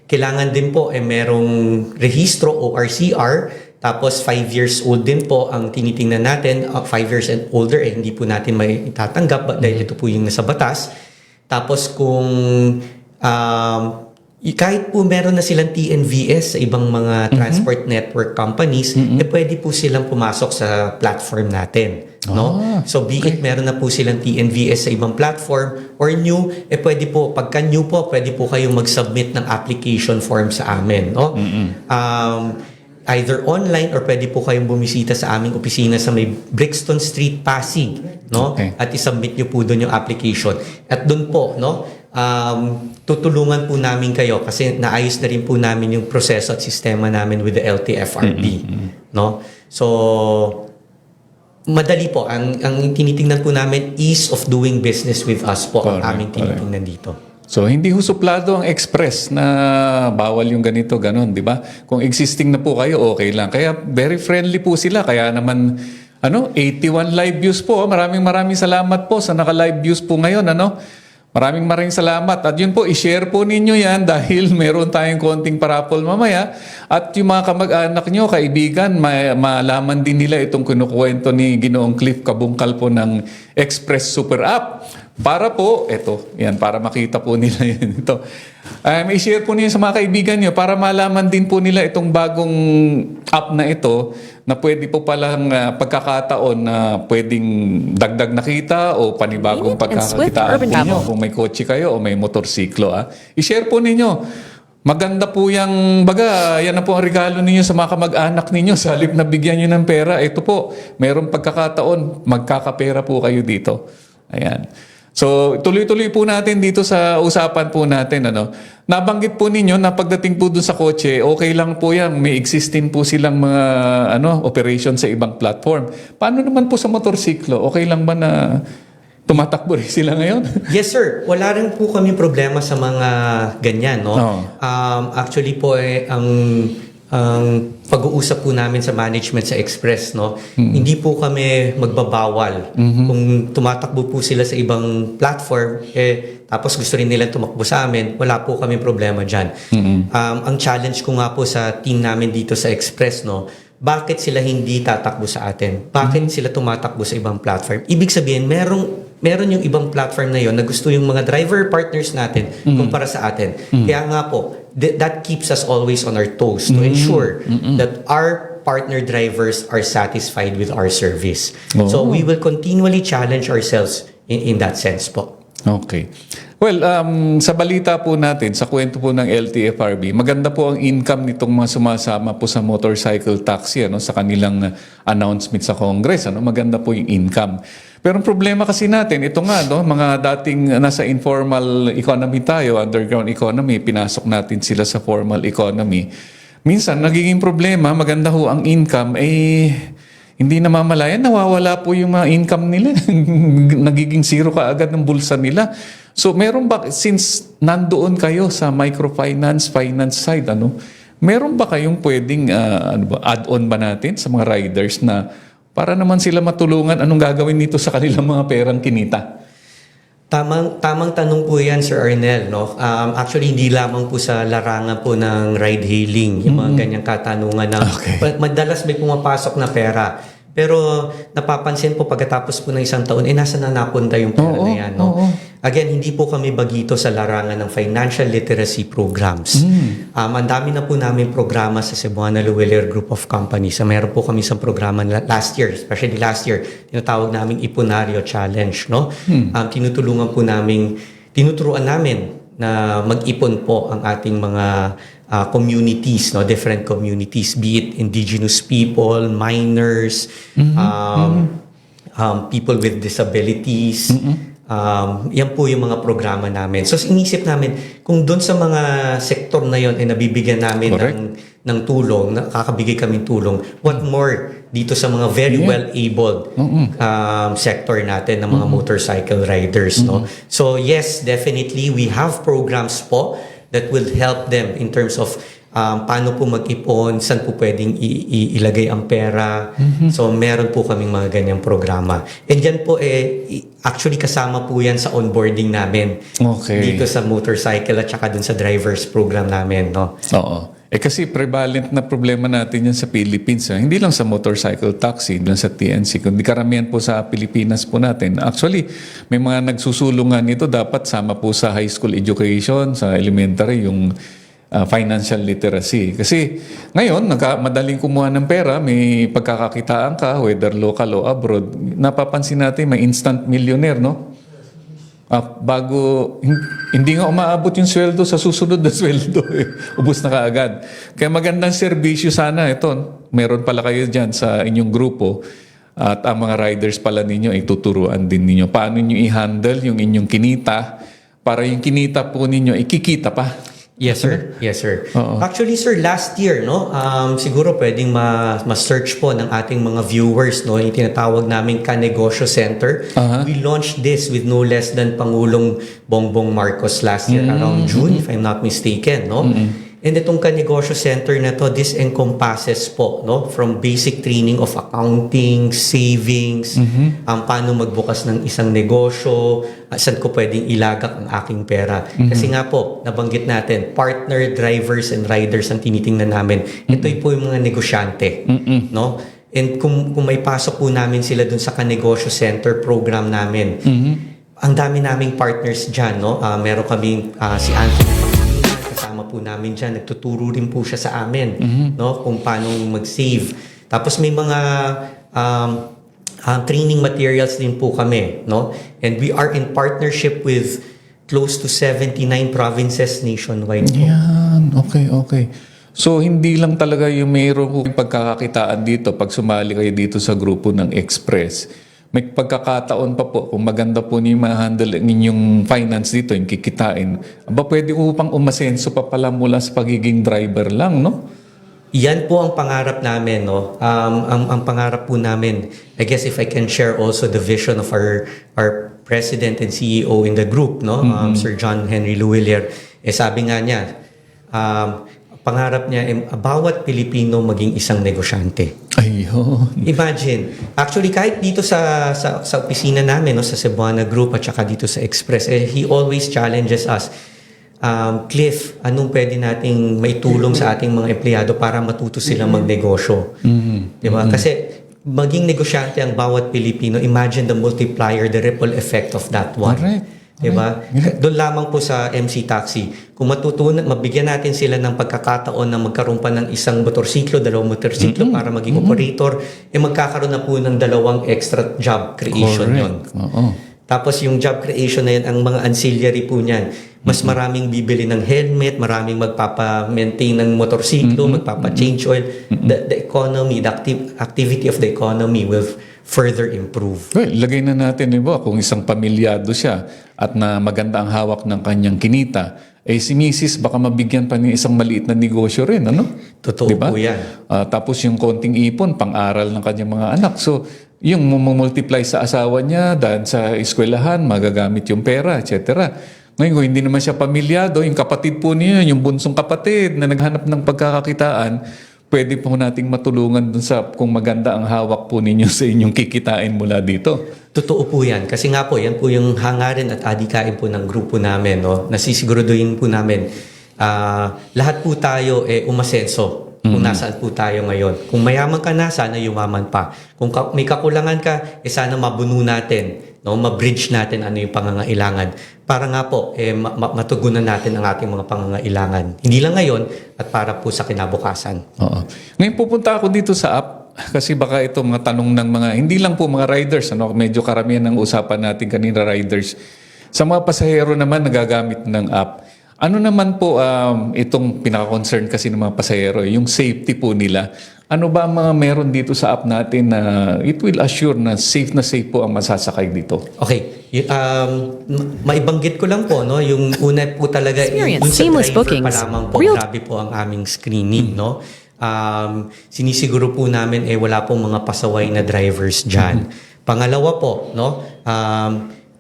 kailangan din po merong rehistro o RCR. Tapos 5 years old din po ang tinitingnan natin. 5 years and older, hindi po natin may itatanggap dahil ito po yung nasa batas. Tapos kung kahit po meron na silang TNVS sa ibang mga transport network companies, pwede po silang pumasok sa platform natin. No? So be it meron na po silang TNVS sa ibang platform or new, pwede po, pagka new po, pwede po kayong mag-submit ng application form sa amin. No? Either online or pwede po kayong bumisita sa aming opisina sa may Brixton Street, Pasig, no? Okay. At isubmit niyo po doon yung application. At doon po, no, tutulungan po namin kayo kasi naayos na rin po namin yung proseso at sistema namin with the LTFRB, no? So madali po ang tinitingnan po namin ease of doing business with us po ang Correct, aming tinitingnan dito. So hindi ho suplado ang express na bawal yung ganito, ganon, di ba? Kung existing na po kayo, okay lang. Kaya very friendly po sila. Kaya naman, 81 live views po. Maraming salamat po sa naka-live views po ngayon, Maraming salamat. At yun po, i-share po ninyo yan dahil meron tayong konting parapol mamaya. At yung mga kamag-anak nyo, kaibigan, malaman din nila itong kinukwento ni Ginoong Cliff Kabungkal po ng Express Super App. Para po, para makita po nila yun. Ito. I-share po niyo sa mga kaibigan nyo para malaman din po nila itong bagong app na ito na pwede po palang pagkakataon na pwedeng dagdag na kita o panibagong pagkakakitaan po nyo kung may kotse kayo o may motorsiklo. I-share po ninyo. Maganda po yung yan na po ang regalo ninyo sa mga kamag-anak ninyo. Sa halip na bigyan nyo ng pera, ito po, mayroong pagkakataon, magkakapera po kayo dito. Ayan. So, tuloy-tuloy po natin dito sa usapan po natin. Nabanggit po ninyo na pagdating po dun sa kotse, okay lang po yan. May existing po silang mga operation sa ibang platform. Paano naman po sa motorsiklo? Okay lang ba na tumatakbo rin sila ngayon? Yes, sir. Wala rin po kami problema sa mga ganyan, no? Actually po, ang pag-uusap po namin sa management sa Express, no? Hindi po kami magbabawal. Kung tumatakbo po sila sa ibang platform, tapos gusto rin nila tumakbo sa amin, wala po kami problema dyan. Ang challenge ko nga po sa team namin dito sa Express, no? Bakit sila hindi tatakbo sa atin? Bakit sila tumatakbo sa ibang platform? Ibig sabihin, meron yung ibang platform na yon na gusto yung mga driver partners natin kumpara sa atin. Kaya nga po, that keeps us always on our toes to ensure that our partner drivers are satisfied with our service. So we will continually challenge ourselves in that sense po. Okay. Well, sa balita po natin, sa kwento po ng LTFRB, maganda po ang income nitong mga sumasama po sa motorcycle taxi sa kanilang announcement sa Congress. Maganda po yung income. Pero ang problema kasi natin, ito nga, mga dating nasa informal economy tayo, underground economy, pinasok natin sila sa formal economy. Minsan, nagiging problema, maganda ho ang income, hindi namamalayan, nawawala po yung mga income nila. Nagiging zero kaagad ng bulsa nila. So, meron ba, since nandoon kayo sa microfinance, finance side, meron ba kayong pwedeng add-on ba natin sa mga riders na para naman sila matulungan anong gagawin nito sa kanilang mga perang kinita? Tamang tanong po yan, Sir Arnel. No? Actually, hindi lamang po sa larangan po ng ride-hailing, yung mga ganyang katanungan na madalas may pumapasok na pera. Pero napapansin po pagkatapos po ng isang taon, nasa na napunta yung pera na yan. No? Again, hindi po kami bagito sa larangan ng financial literacy programs. Ang dami na po namin programa sa Cebuana Luwilier Group of Companies. Meron po kami isang programa last year, especially last year, tinatawag naming Ipunaryo Challenge. No? Tinuturuan namin na mag-ipon po ang ating mga communities, different communities, be it indigenous people, minors, people with disabilities. Yan po yung mga programa namin. So inisip namin, kung doon sa mga sektor na yon ay nabibigyan namin ng tulong, nakakabigay kaming tulong, what more dito sa mga very well-abled sector natin ng mga motorcycle riders. No? So yes, definitely, we have programs po that will help them in terms of paano po mag-ipon, saan po pwedeng ilagay ang pera. So, meron po kaming mga ganyang programa. And yan po, actually kasama po yan sa onboarding namin. Okay. Dito sa motorcycle at saka dun sa driver's program namin. No? Oo. Kasi prevalent na problema natin yan sa Philippines. Hindi lang sa motorcycle taxi, hindi lang sa TNC, kundi karamihan po sa Pilipinas po natin. Actually, may mga nagsusulungan nito, dapat sama po sa high school education, sa elementary, yung financial literacy. Kasi ngayon, madaling kumuha ng pera, may pagkakakitaan ka, whether local o abroad, napapansin natin may instant millionaire, no? Bago, hindi nga umaabot yung sweldo sa susunod na sweldo. Ubus na kaagad. Kaya magandang serbisyo sana ito. Meron pala kayo dyan sa inyong grupo at ang mga riders pala ninyo ay tuturuan din ninyo. Paano nyo i-handle yung inyong kinita para yung kinita po ninyo ikikita pa. Yes, sir. Yes, sir. Oo. Actually, sir, last year, no, siguro pwedeng ma-search po ng ating mga viewers, no, yung tinatawag naming Ka-Negosyo Center. We launched this with no less than Pangulong Bongbong Marcos last year, around June, if I'm not mistaken, no? And itong Ka-Negosyo Center na to, this encompasses po, no, from basic training of accounting, savings, paano magbukas ng isang negosyo, saan ko pwedeng ilagak ang aking pera. Kasi nga po, nabanggit natin, partner drivers and riders ang tinitingnan namin. Ito po yung mga negosyante, no? And kung may pasok po namin sila dun sa Ka-Negosyo Center program namin, ang dami naming partners dyan, no? Meron kaming si Anthony, kasama po namin dyan, nagtuturo rin po siya sa amin, no, kung paano mag-save. Tapos may mga training materials din po kami, no? And we are in partnership with close to 79 provinces nationwide po. Yan, okay. So, hindi lang talaga yung mayroong pagkakakitaan dito pag sumali kayo dito sa grupo ng Express. May pagkakataon pa po, kung maganda po niyo ma-handle ninyong finance dito, yung kikitain, pwede ko pang umasenso pa pala mula sa pagiging driver lang, no? Yan po ang pangarap namin, no? Ang pangarap po namin, I guess if I can share also the vision of our president and CEO in the group, no? Sir John Henry Luwilier, sabi nga niya, pangarap niya, bawat Pilipino maging isang negosyante. Ayun. Imagine, actually kahit dito sa opisina namin, no, sa Cebuana Group at saka dito sa Express, he always challenges us, Cliff, anong pwede nating maitulong sa ating mga empleyado para matuto silang magnegosyo? Diba? Kasi maging negosyante ang bawat Pilipino, imagine the multiplier, the ripple effect of that one. Correct. Diba? Doon lamang po sa MC Taxi. Kung mabigyan natin sila ng pagkakataon na magkaroon pa ng isang motorsiklo, dalawang motorsiklo para maging operator, magkakaroon na po ng dalawang extra job creation yun. Tapos yung job creation na yun, ang mga ancillary po niyan, mas maraming bibili ng helmet, maraming magpapa-maintain ng motorsiklo, magpapa-change oil. The economy, the activity of the economy will further improve. Well, lagay na natin, diba, kung isang pamilyado siya at na maganda ang hawak ng kanyang kinita, si Mrs. baka mabigyan pa niya isang maliit na negosyo rin, ano? Totoo diba? po yan. Tapos yung konting ipon, pang-aral ng kanyang mga anak. So, yung multiply sa asawa niya, dahil sa eskwelahan, magagamit yung pera, etc. Ngayon, kung hindi naman siya pamilyado, yung kapatid po niya, yung bunsong kapatid na naghanap ng pagkakakitaan, pwede po nating matulungan dun sa kung maganda ang hawak po ninyo sa inyong kikitain mula dito. Totoo po yan. Kasi nga po, yan po yung hangarin at adikain po ng grupo namin. No? Nasisiguraduhin po namin, lahat po tayo umasenso kung nasaan po tayo ngayon. Kung mayaman ka na, sana yumaman pa. Kung may kakulangan ka, sana mabuno natin. No, ma-bridge natin ano yung pangangailangan para nga po matugunan natin ang ating mga pangangailangan. Hindi lang ngayon at para po sa kinabukasan. Oo. Ngayon pupunta ako dito sa app kasi baka ito mga tanong ng mga hindi lang po mga riders, ano, medyo karamihan ng usapan natin kanina riders. Sa mga pasahero naman nagagamit ng app. Ano naman po itong pinaka-concern kasi ng mga pasahero, yung safety po nila. Ano ba ang mga meron dito sa app natin na it will assure na safe po ang masasakay dito? Okay. Maibanggit ko lang po, no? Yung una po talaga, Experience yung sa seamless driver bookings. pa lamang po, Real- grabe po ang aming screening, no? Sinisiguro po namin, wala pong mga pasaway na drivers dyan. Pangalawa po, no?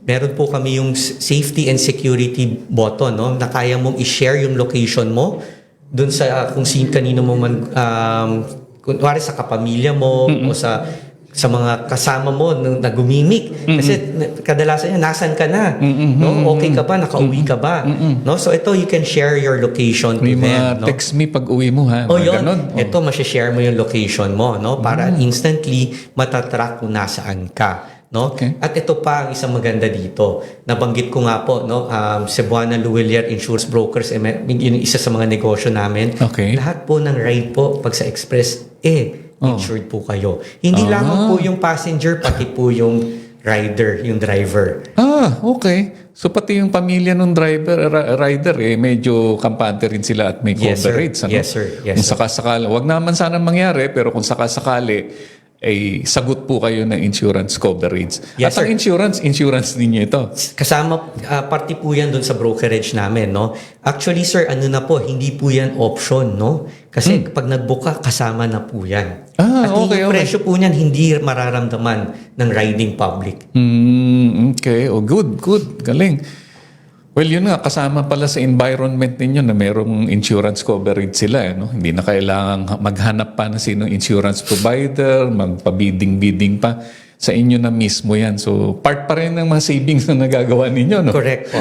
Meron po kami yung safety and security button, no? Na kaya mong i-share yung location mo dun sa kung kanino mo man, kunwari sa kapamilya mo o sa sa mga kasama mo na gumimik. Kasi kadalasan yun, nasan ka na? No? Okay ka ba? Nakauwi ka ba? No? So ito, you can share your location to May them. mga No? text me pag uwi mo ha. O Mga yun, ganon. ito, masishare mo yung location mo, no? Para instantly matatrack kung nasaan ka. No? Okay. At ito pa ang isang maganda dito. Nabanggit ko nga po, no? Cebuana Luwilier Insurance Brokers, yun yung isa sa mga negosyo namin. Okay. Lahat po ng ride po, pag sa Express, insured po kayo. Hindi lamang po yung passenger, pati po yung rider, yung driver. Okay. So pati yung pamilya ng rider medyo kampante rin sila at may Yes, sir. coverage. Ano? Yes, sir. Yes, kung sir. sakasakali, wag naman sana mangyari, pero kung sakasakali, ay sagot po kayo ng insurance coverage. Yes, at ang sir. insurance ninyo ito. Kasama, party po yan doon sa brokerage namin, no? Actually, sir, ano na po, hindi po yan option, no? Kasi pag nag-book ka, kasama na po yan. At okay, yung okay. presyo po niyan, hindi mararamdaman ng riding public. Okay. Good. Galing. Well, yun nga, kasama pala sa environment ninyo na merong insurance coverage sila. No? Hindi na kailangan maghanap pa na sinong insurance provider, magpa-bidding pa. Sa inyo na mismo yan. So, part pa rin ng mga savings na nagagawa ninyo. No? Correct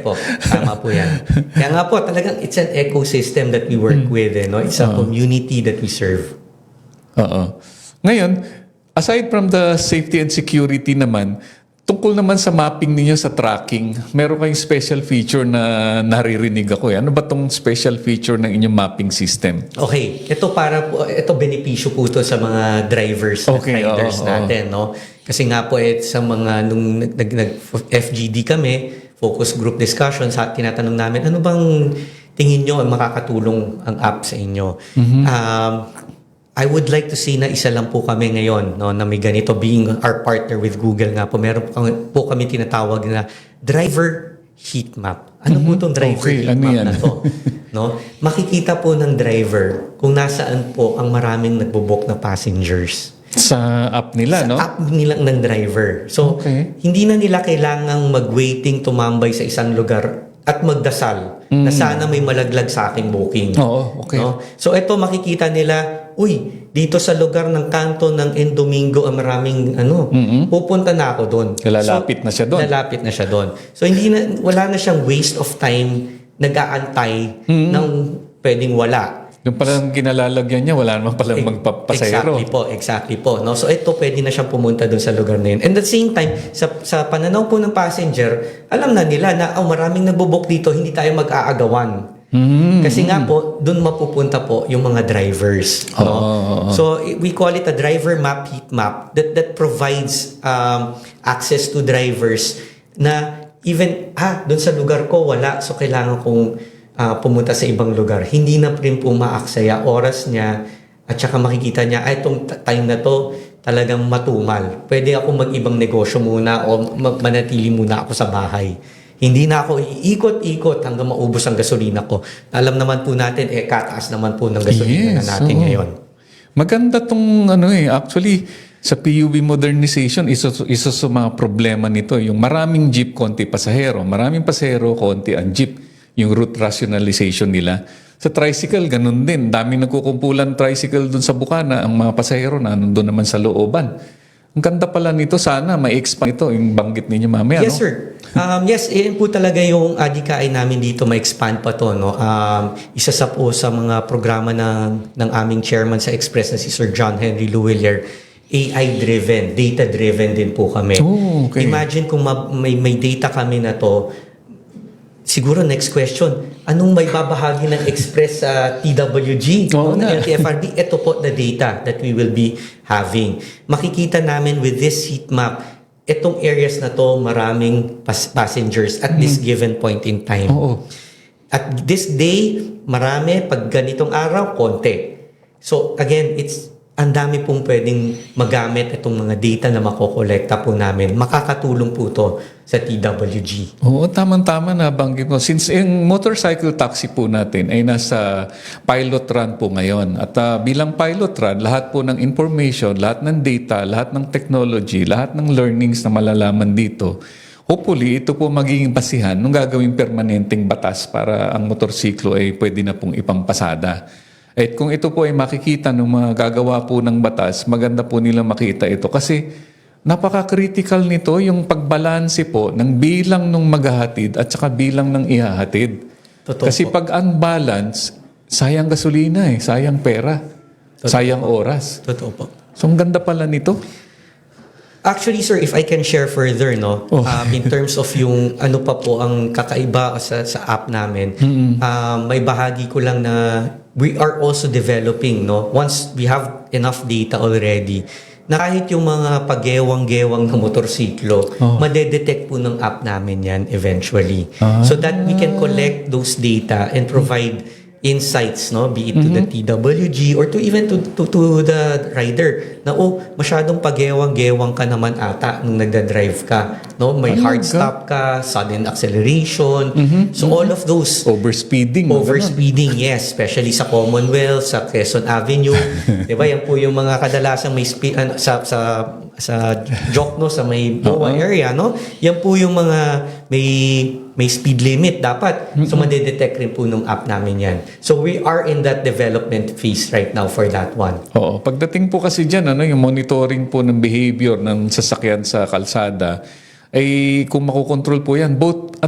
po. Tama po yan. Kaya nga po, talagang it's an ecosystem that we work with. No? It's a community that we serve. Oo. Ngayon, aside from the safety and security naman, tungkol naman sa mapping ninyo sa tracking, meron kayong special feature na naririnig ako. Ano ba tong special feature ng inyong mapping system? Okay, ito benepisyo po to sa mga drivers at riders natin, no? Kasi nga po sa mga nung nag-FGD kami, focus group discussions, tinatanong namin, ano bang tingin nyo ang makakatulong ang app sa inyo? I would like to say na isa lang po kami ngayon, no, na may ganito, being our partner with Google nga po, meron po kami tinatawag na driver heat map. Ano po itong driver heat map na to? No? Makikita po ng driver kung nasaan po ang maraming nagbo-book na passengers. Sa app nila, no? Sa app nila ng driver. So, hindi na nila kailangang mag-waiting tumambay sa isang lugar at magdasal na sana may malaglag sa aking booking. Oo, okay. No? So, ito makikita nila, dito sa lugar ng kanto ng Domingo ang maraming pupunta na ako doon. Lalapit na siya doon. Lalapit na siya doon. So, wala na siyang waste of time nag-aantay ng pwedeng wala. Yung palang kinalalagyan niya, wala naman palang magpapasayro. Exactly po. No? So ito, pwede na siyang pumunta dun sa lugar na yun. And at the same time, sa pananaw po ng passenger, alam na nila na maraming nagbo-book dito, hindi tayo mag-aagawan. Kasi nga po, dun mapupunta po yung mga drivers. No? So we call it a driver map, heat map, that provides access to drivers na even, dun sa lugar ko, wala. So kailangan kong pumunta sa ibang lugar. Hindi na rin po maaksaya oras niya at saka makikita niya, itong time na to talagang matumal. Pwede ako mag-ibang negosyo muna o manatili muna ako sa bahay. Hindi na ako iikot-ikot hanggang maubos ang gasolina ko. Alam naman po natin, kataas naman po ng gasolina na natin ngayon. Maganda tong actually, sa PUV modernization, isa sa mga problema nito, yung maraming jeep, konti pasahero. Maraming pasahero, konti ang jeep. Yung route rationalization nila. Sa tricycle, ganun din. Daming nagkukumpulan tricycle dun sa Bukana. Ang mga pasahero na nandun naman sa looban. Ang ganda pala nito, sana ma-expand ito, yung banggit ninyo mamaya. Yes, sir. Yes, yun po talaga yung adikain namin dito, ma-expand pa to. No? Isa sa mga programa ng aming chairman sa Express na si Sir John Henry Luwilier, AI-driven, data-driven din po kami. Okay. Imagine kung may data kami na to, siguro next question, anong may babahagi ng Express sa TWG, ng LTFRB? Ito po the data that we will be having. Makikita namin with this heat map, itong areas na to maraming passengers at this given point in time. At this day, marami. Pag ganitong araw, konti. So again, ang dami pong pwedeng magamit itong mga data na makokolekta po namin. Makakatulong po to sa TWG. Oo, tamang-tama na banggit mo. Since yung motorcycle taxi po natin ay nasa pilot run po ngayon. At bilang pilot run, lahat po ng information, lahat ng data, lahat ng technology, lahat ng learnings na malalaman dito, hopefully, ito po magiging basihan nung gagawing permanenteng batas para ang motorsiklo ay pwede na pong ipampasada. At kung ito po ay makikita ng mga gagawa po ng batas, maganda po nila makita ito. Kasi napaka-critical nito yung pagbalanse po ng bilang ng maghahatid at saka bilang ng ihahatid. Totoo Kasi po. pag unbalance, sayang gasolina sayang pera, sayang oras. Totoo po. So ang ganda pala nito. Actually, sir, if I can share further, no, in terms of yung ano pa po ang kakaiba sa app namin, may bahagi ko lang na we are also developing, no, once we have enough data already, na kahit yung mga pagewang-gewang na motorsiklo, madedetect po ng app namin yan eventually. So that we can collect those data and provide insights, no, be it to the TWG or to even to the rider na masyadong pagewang-gewang ka naman ata nung nagda-drive ka, no, may hard stop ka, sudden acceleration, so all of those Overspeeding. overspeeding, yes, especially sa Commonwealth, sa Quezon Avenue, 'di ba? Yan po yung mga kadalasang may speed sa Jokno, sa may BOA area, no? Yan po yung mga may speed limit dapat. So madedetect rin po nung app namin yan. So we are in that development phase right now for that one. Oo. Pagdating po kasi dyan, yung monitoring po ng behavior ng sasakyan sa kalsada, ay kung makokontrol po yan, both,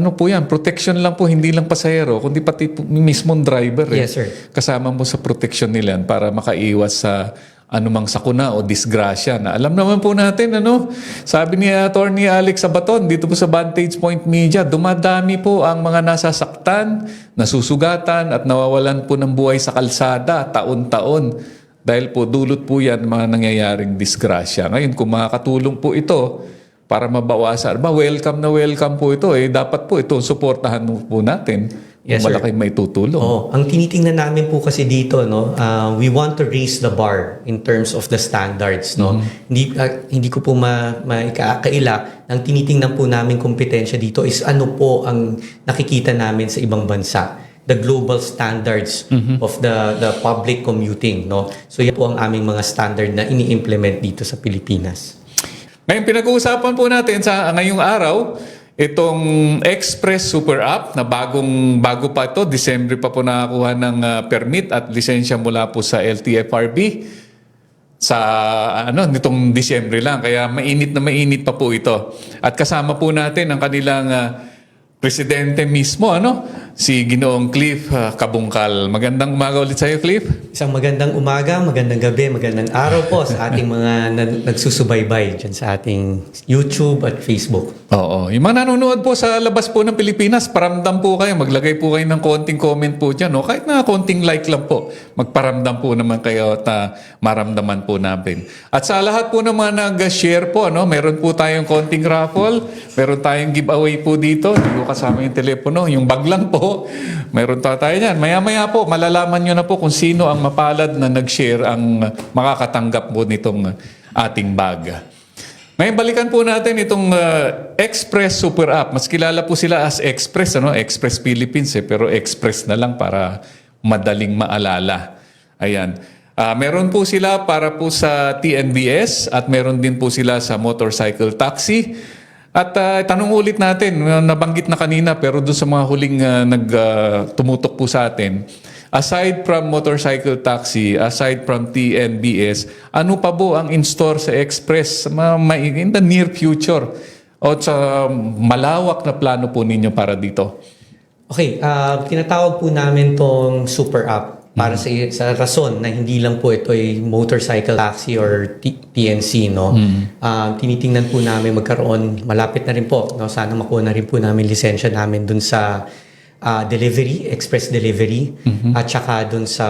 protection lang po, hindi lang pasahero, kundi pati po, mismong driver. Yes, sir. Kasama mo sa protection nila yan para makaiwas sa anumang sakuna o disgrasya na alam naman po natin, sabi ni Attorney Alex Sabaton dito po sa Vantage Point Media, dumadami po ang mga nasasaktan, nasusugatan at nawawalan po ng buhay sa kalsada taon-taon dahil po dulot po yan mga nangyayaring disgrasya. Ngayon, kung makakatulong po ito para mabawasan, welcome na welcome po ito. Dapat po ito suportahan po natin. Yes, sir. Malaki may tutulong. Ang tinitingnan namin po kasi dito, no, we want to raise the bar in terms of the standards, no. Hindi ko po maikaila. Ang tinitingnan po namin kompetensya dito is ano po ang nakikita namin sa ibang bansa, the global standards of the public commuting, no. So yan po ang aming mga standard na ini-implement dito sa Pilipinas. Ngayon, pinag-uusapan po natin sa ngayong araw, itong Express Super App na bago pa ito, Disyembre pa po nakakuha ng permit at lisensya mula po sa LTFRB sa nitong Disyembre lang. Kaya mainit pa po ito. At kasama po natin ang kanilang presidente mismo, si Ginoong Cliff Kabungkal. Magandang umaga ulit sa iyo, Cliff. Isang magandang umaga, magandang gabi, magandang araw po sa ating mga nagsusubaybay dyan sa ating YouTube at Facebook. Oo. Yung mga nanonood po sa labas po ng Pilipinas, paramdam po kayo. Maglagay po kayo ng konting comment po dyan. Kahit na konting like lang po. Magparamdam po naman kayo at maramdaman po namin. At sa lahat po ng mga nag-share po, meron po tayong konting raffle. Meron tayong giveaway po dito. Hindi ko kasama yung telepono. Yung bag lang po. Meron tayo yan. Maya-maya po, malalaman nyo na po kung sino ang mapalad na nag-share ang makakatanggap po nitong ating bag. Ngayon, balikan po natin itong Express Super App. Mas kilala po sila as Express, Express Philippines, pero Express na lang para madaling maalala. Ayan. Meron po sila para po sa TNBS at meron din po sila sa motorcycle taxi. At tanong ulit natin, nabanggit na kanina pero doon sa mga huling tumutok po sa atin, aside from motorcycle taxi, aside from TNBS, ano pa po ang in-store sa Express in the near future o sa malawak na plano po ninyo para dito? Okay, tinatawag po namin tong Super App para sa rason na hindi lang po ito ay motorcycle taxi or TNC, no. Tinitingnan po namin magkaroon, malapit na rin po, no, sana makuha na rin po namin lisensya namin dun sa delivery, express delivery, at saka dun sa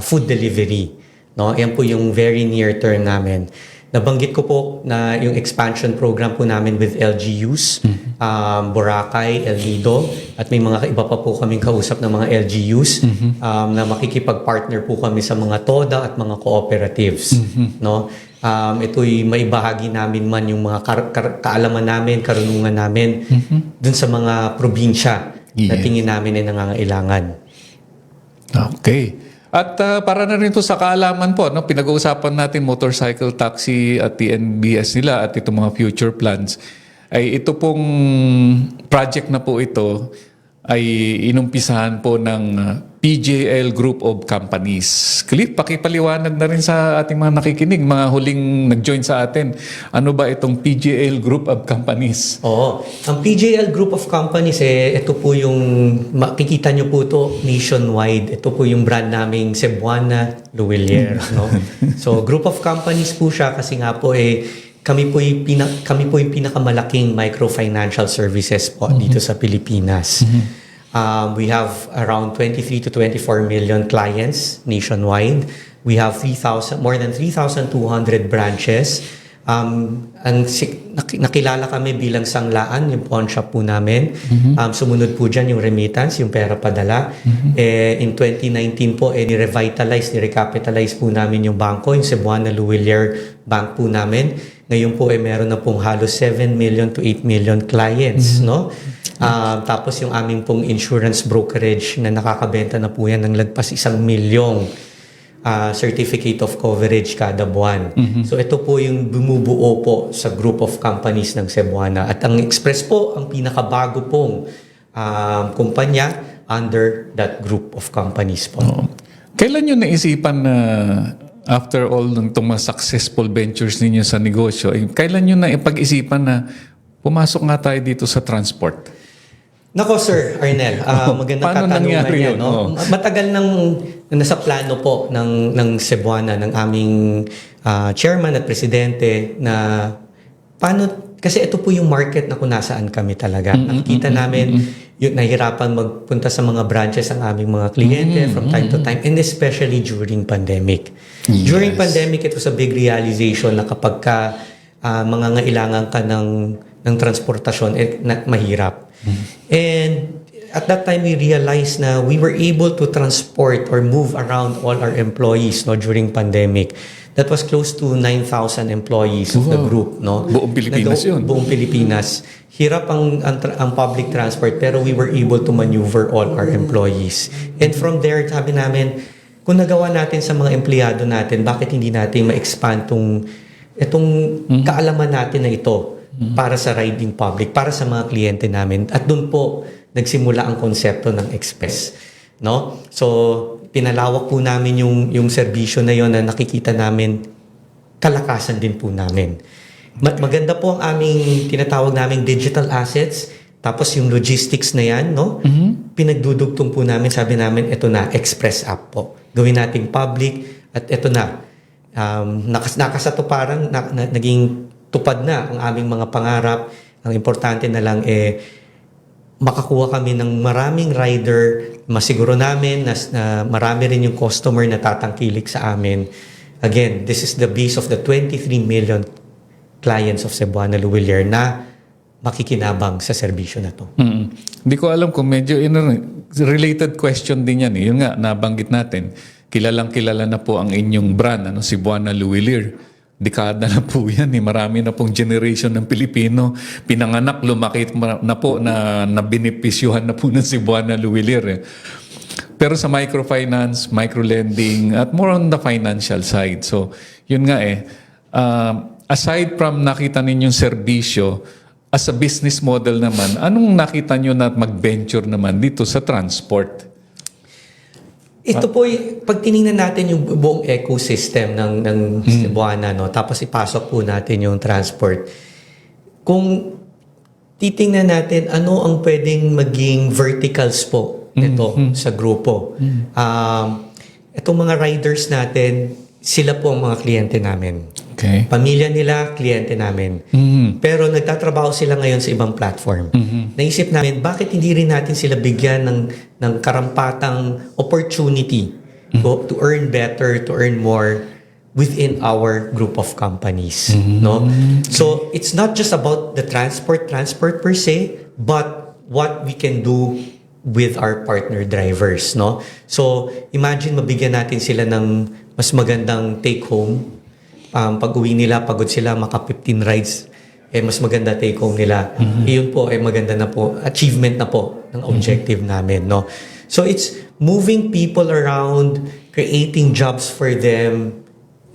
food delivery, no. Yan po yung very near term namin. Nabanggit ko po na yung expansion program po namin with LGUs, Boracay, El Nido, at may mga iba pa po kaming kausap ng mga LGUs na makikipag-partner po kami sa mga TODA at mga cooperatives. No? Ito'y maibahagi namin man yung mga kaalaman namin, karunungan namin dun sa mga probinsya na tingin namin ay nangangailangan. Okay. At para na rin to sa kaalaman po, pinag-uusapan natin motorcycle taxi at TNBS nila at itong mga future plans, ay ito pong project na po ito ay inumpisahan po ng PJL Group of Companies. Cliff, pakipaliwanag na rin sa ating mga nakikinig, mga huling nag-join sa atin. Ano ba itong PJL Group of Companies? Oo. Ang PJL Group of Companies, ito po yung, makikita nyo po ito nationwide. Ito po yung brand naming Cebuana Luwilier. No? So, group of companies po siya kasi nga po kami po yung pinakamalaking microfinancial services po dito sa Pilipinas. We have around 23 to 24 million clients nationwide. We have more than 3,200 branches. Nakilala kami bilang sanglaan, yung pawn shop po namin. Sumunod po dyan yung remittance, yung pera padala. In 2019 po, ni-recapitalize po namin yung bangko, yung Cebuana Luwilier Bank po namin. Ngayon po meron na pong halos 7 million to 8 million clients, no? Tapos yung aming pong insurance brokerage na nakakabenta na po yan ng lagpas 1 milyong certificate of coverage kada buwan. So ito po yung bumubuo po sa group of companies ng Cebuana. At ang Express po, ang pinakabago pong kumpanya under that group of companies po. Kailan nyo naisipan na after all ng itong mga successful ventures ninyo sa negosyo, kailan nyo na ipag-isipan na pumasok nga tayo dito sa transport? Nako Sir Arnel, magandang Paano katanungan nangyari yan. yun? No? Matagal nang nasa plano po ng Cebuana, ng aming chairman at presidente na paano, kasi ito po yung market na kung nasaan kami talaga. Nakikita namin yung nahihirapan magpunta sa mga branches ang aming mga kliyente from time to time, and especially during pandemic. Yes. During pandemic, it was a big realization na kapag mangangailangan ka ng transportasyon, mahirap. And at that time, we realized na we were able to transport or move around all our employees during pandemic. That was close to 9,000 employees of the group. No? Buong Pilipinas yun. Buong Pilipinas. Hirap ang public transport, pero we were able to maneuver all our employees. And from there, sabi namin, kung nagawa natin sa mga empleyado natin, bakit hindi natin ma-expand itong kaalaman natin na ito para sa riding public, para sa mga kliyente namin. At doon po nagsimula ang konsepto ng Express. No? So, pinalawak po namin yung serbisyo na yon na nakikita namin, kalakasan din po namin. Maganda po ang aming tinatawag naming digital assets, tapos yung logistics na yan, no? Pinagdudugtong po namin, sabi namin, ito na, Express app po. Gawin nating public, at ito na. Nakasatuparan, naging tupad na ang aming mga pangarap. Ang importante na lang makakuha kami ng maraming rider, masiguro namin na marami rin yung customer na tatangkilik sa amin. Again, this is the base of the 23 million clients of Cebuana Luwilier na makikinabang sa serbisyo na to. Hindi ko alam kung medyo related question din yan. Yun nga, nabanggit natin. Kilalang-kilala na po ang inyong brand, Cebuana Luwilier. Dekada na po yan. Marami na pong generation ng Pilipino. Pinanganak, lumaki na po na benepisyuhan na po ng Cebuana Luwilier. Pero sa microfinance, microlending, at more on the financial side. So, yun nga aside from nakita ninyong serbisyo, as a business model naman, anong nakita nyo na mag-venture naman dito sa transport? Ito po, pag tinignan natin yung buong ecosystem ng Cebuana, tapos ipasok po natin yung transport, kung titingnan natin ano ang pwedeng maging verticals po nito sa grupo. Itong mga riders natin, sila po ang mga kliyente namin. Okay. Pamilya nila, kliyente namin. Pero nagtatrabaho sila ngayon sa ibang platform. Naisip namin, bakit hindi rin natin sila bigyan ng karampatang opportunity to earn better, to earn more within our group of companies. No? So, it's not just about the transport per se, but what we can do with our partner drivers. No? So, imagine mabigyan natin sila ng mas magandang take-home. Pag uwi nila, pagod sila, maka 15 rides, mas maganda take home nila. Iyon po, maganda na po, achievement na po ng objective namin. No? So it's moving people around, creating jobs for them.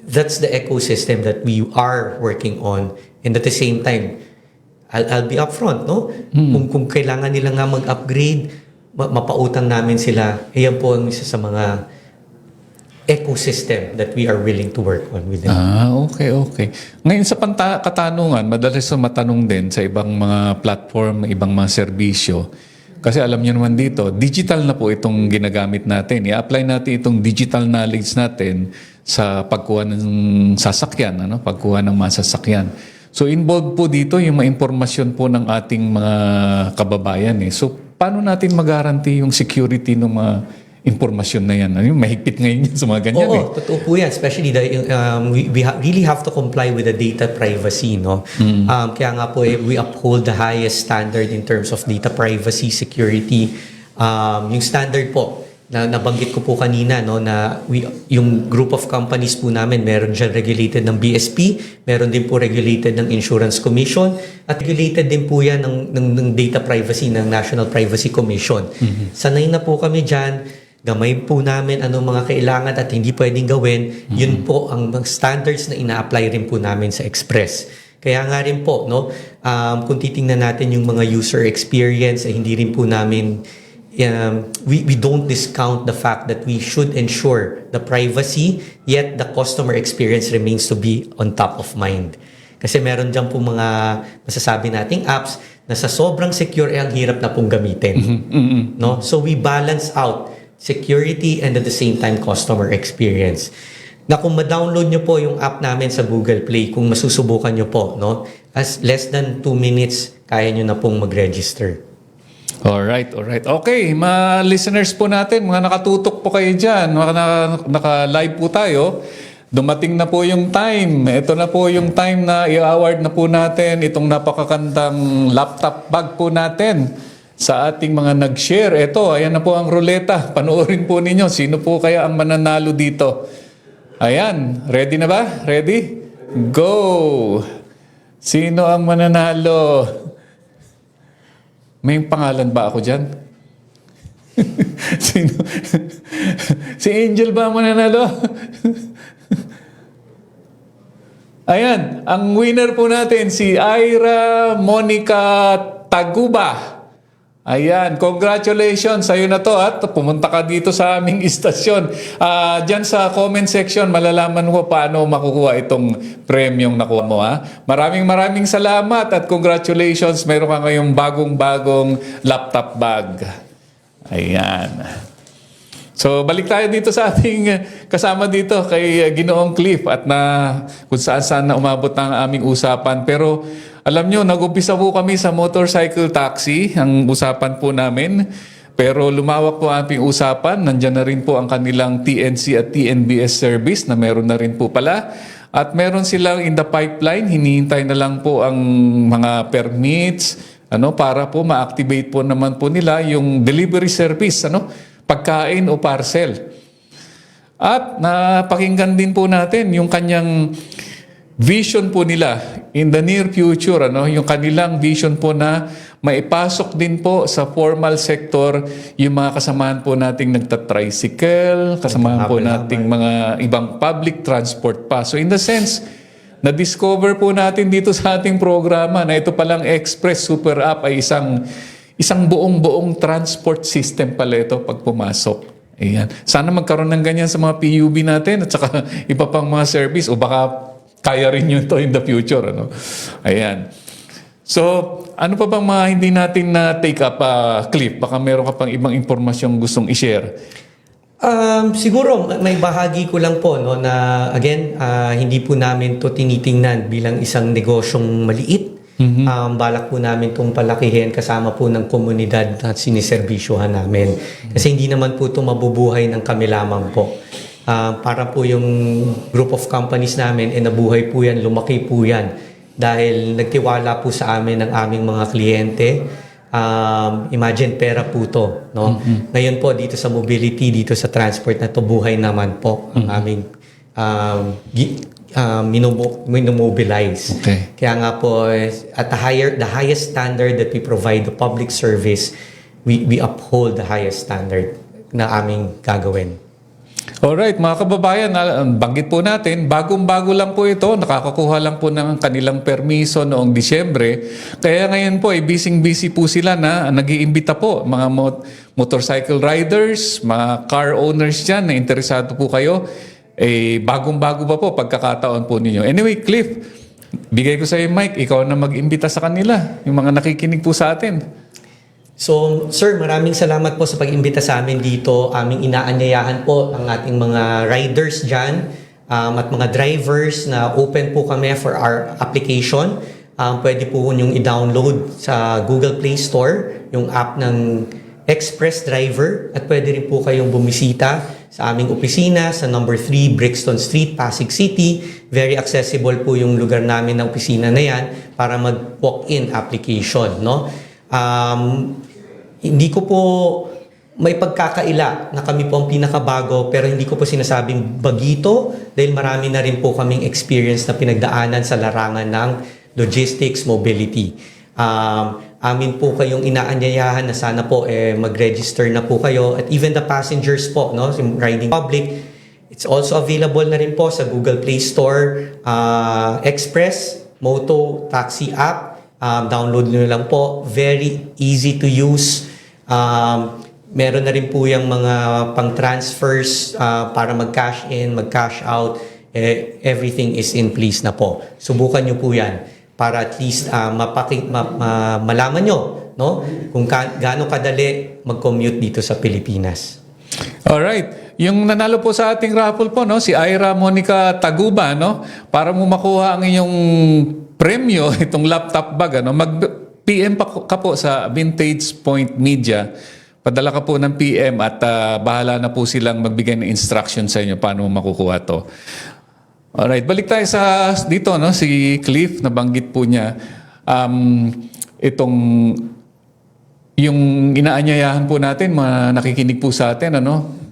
That's the ecosystem that we are working on. And at the same time, I'll be upfront, no? Kung kailangan nila nga mag-upgrade, mapautang namin sila. Ayan po ang isa sa mga ecosystem that we are willing to work on with them. Okay. Ngayon sa katanungan, madalas sa matanong din sa ibang mga platform, ibang mga serbisyo. Kasi alam niyo naman dito, digital na po itong ginagamit natin. I-apply natin itong digital knowledge natin sa pagkuha ng sasakyan, pagkuha ng mga sasakyan. So involved po dito yung mga impormasyon po ng ating mga kababayan. So paano natin mag-guarantee yung security ng mga impormasyon na yan? Mahigpit ngayon yan sa mga ganyan. Oo, totoo po yan. Especially we really have to comply with the data privacy. No? Kaya nga po, we uphold the highest standard in terms of data privacy, security. Yung standard po, na nabanggit ko po kanina, no, na yung group of companies po namin, meron dyan regulated ng BSP, meron din po regulated ng Insurance Commission, at regulated din po yan ng data privacy ng National Privacy Commission. Sanay na po kami dyan, gamay po namin anong mga kailangan at hindi pwedeng gawin. Yun po ang standards na ina-apply rin po namin sa Express. Kaya nga rin po, no, kung titingnan natin yung mga user experience, hindi rin po namin, we don't discount the fact that we should ensure the privacy, yet the customer experience remains to be on top of mind. Kasi meron dyan po mga masasabi nating apps na sa sobrang secure, ang hirap na pong gamitin. No? So we balance out security and at the same time customer experience. Na kung ma-download nyo po yung app namin sa Google Play, kung masusubukan nyo po, no, as less than 2 minutes, kaya nyo na pong mag-register. Alright. Okay, mga listeners po natin, mga nakatutok po kayo dyan, mga naka-live po tayo, dumating na po yung time. Ito na po yung time na i-award na po natin itong napakakandang laptop bag po natin sa ating mga nag-share. Ito, ayan na po ang ruleta. Panoorin po ninyo, sino po kaya ang mananalo dito. Ayan, ready na ba? Ready? Go! Sino ang mananalo? May pangalan ba ako dyan? Sino? Si Angel ba ang mananalo? Ayan, ang winner po natin si Ira Monica Taguba. Ayan, congratulations sa'yo na to at pumunta ka dito sa aming istasyon. Diyan sa comment section, malalaman mo paano makukuha itong premyong nakuha mo. Maraming salamat at congratulations. Meron ka ngayong bagong laptop bag. Ayan. So, balik tayo dito sa ating kasama dito kay Ginoong Cliff at kung saan na umabot ang aming usapan. Pero alam nyo, nag-umpisa po kami sa motorcycle taxi, ang usapan po namin. Pero lumawak po ang aming usapan. Nandyan na rin po ang kanilang TNC at TNBS service na meron na rin po pala. At meron silang in the pipeline, hinihintay na lang po ang mga permits para po ma-activate po naman po nila yung delivery service, pagkain o parcel. At napakinggan din po natin yung kanyang vision po nila in the near future, yung kanilang vision po na maipasok din po sa formal sector yung mga kasamahan po nating nagtatricycle, kasamahan po nating mga ibang public transport pa. So in the sense, na-discover po natin dito sa ating programa na ito palang Express Super App ay isang buong transport system pala ito pag pumasok. Ayan. Sana magkaroon ng ganyan sa mga PUB natin at saka iba pang mga service o baka kaya rin yun to in the future. Ayan. So, ano pa bang mga hindi natin na take up, Cliff? Baka meron ka pang ibang impormasyong gustong i-share. Siguro, may bahagi ko lang po na again, hindi po namin to tinitingnan bilang isang negosyong maliit. Balak po namin itong palakihin kasama po ng komunidad at siniservisyohan namin. Kasi hindi naman po ito mabubuhay ng kami lamang po. Para po yung group of companies namin, nabuhay po yan, lumaki po yan. Dahil nagtiwala po sa amin ng aming mga kliyente. Imagine, pera po to. No? Ngayon po, dito sa mobility, dito sa transport na to, buhay naman po ang aming minomobilize. Okay. Kaya nga po, at the highest standard that we provide the public service, we uphold the highest standard na aming gagawin. Alright, mga kababayan, banggit po natin, bagong-bago lang po ito, nakakakuha lang po ng kanilang permiso noong Disyembre. Kaya ngayon po, busy-busy po sila na nag-iimbita po, mga motorcycle riders, mga car owners dyan na interesado po kayo. Bagong-bago pa po pagkakataon po ninyo. Anyway, Cliff, bigay ko sa iyo, Mike, ikaw na mag-imbita sa kanila, yung mga nakikinig po sa atin. So, sir, maraming salamat po sa pag-imbita sa amin dito. Aming inaanyayahan po ang ating mga riders dyan at mga drivers na open po kami for our application. Pwede po niyong i-download sa Google Play Store yung app ng Express Driver at pwede rin po kayong bumisita sa aming opisina sa number 3 Brixton Street, Pasig City. Very accessible po yung lugar namin na opisina na yan para mag-walk-in application, no? Hindi ko po may pagkakaila na kami po ang pinakabago, pero hindi ko po sinasabing bagito dahil marami na rin po kaming experience na pinagdaanan sa larangan ng logistics, mobility. Amin po kayong inaanyayahan na sana po mag-register na po kayo, at even the passengers po, no, riding public, it's also available na rin po sa Google Play Store, Express Moto Taxi app. Download nyo lang po. Very easy to use. Meron na rin po yung mga pang-transfers para mag-cash in, mag-cash out. Everything is in place na po. Subukan nyo po yan para at least malaman nyo, no, kung gaano kadali mag-commute dito sa Pilipinas. Alright. Yung nanalo po sa ating raffle po, no, si Ira Monica Taguba, no, para mo makuha ang inyong premyo, itong laptop bag, ano, mag-PM ka po sa Vintage Point Media. Padala ka po ng PM at bahala na po silang magbigay ng instruction sa inyo paano mo makukuha to. Alright, balik tayo sa dito, no, si Cliff, nabanggit po niya itong yung inaanyayahan po natin, mga nakikinig po sa atin, ano,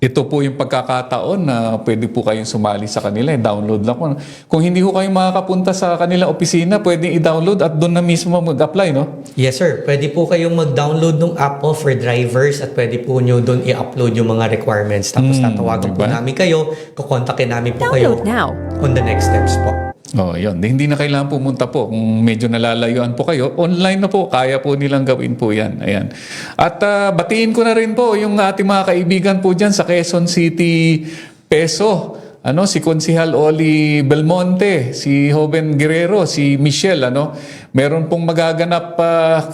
ito po yung pagkakataon na pwede po kayong sumali sa kanila. Download lang po. Kung hindi po kayo makakapunta sa kanilang opisina, pwedeng i-download at doon na mismo mag-apply, no? Yes, sir. Pwede po kayong mag-download ng app po for drivers at pwede po nyo doon i-upload yung mga requirements. Tapos tatawagan po namin kayo, kukontakin namin po kayo Download now. on the next steps po. Oh, yun. Hindi na kailangan pumunta po. Kung medyo nalalayuan po kayo, online na po. Kaya po nilang gawin po yan. Ayan. At batiin ko na rin po yung ating mga kaibigan po dyan sa Quezon City, Peso. Ano, si Konsihal Oli Belmonte, si Joven Guerrero, si Michelle, ano. Meron pong magaganap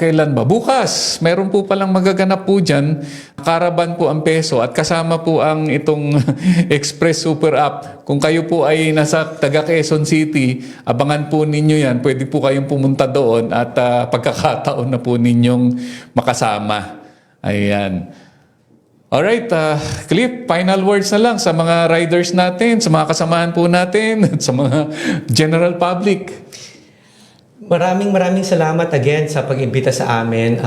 kailan ba? Bukas. Meron po palang magaganap po dyan. Caravan po ang Peso at kasama po ang itong Express Super App. Kung kayo po ay nasa taga Quezon City, abangan po ninyo yan. Pwede po kayong pumunta doon at pagkakataon na po ninyong makasama. Ayan. Alright, Cliff, final words na lang sa mga riders natin, sa mga kasamahan po natin, at sa mga general public. Maraming salamat again sa pag-imbita sa amin.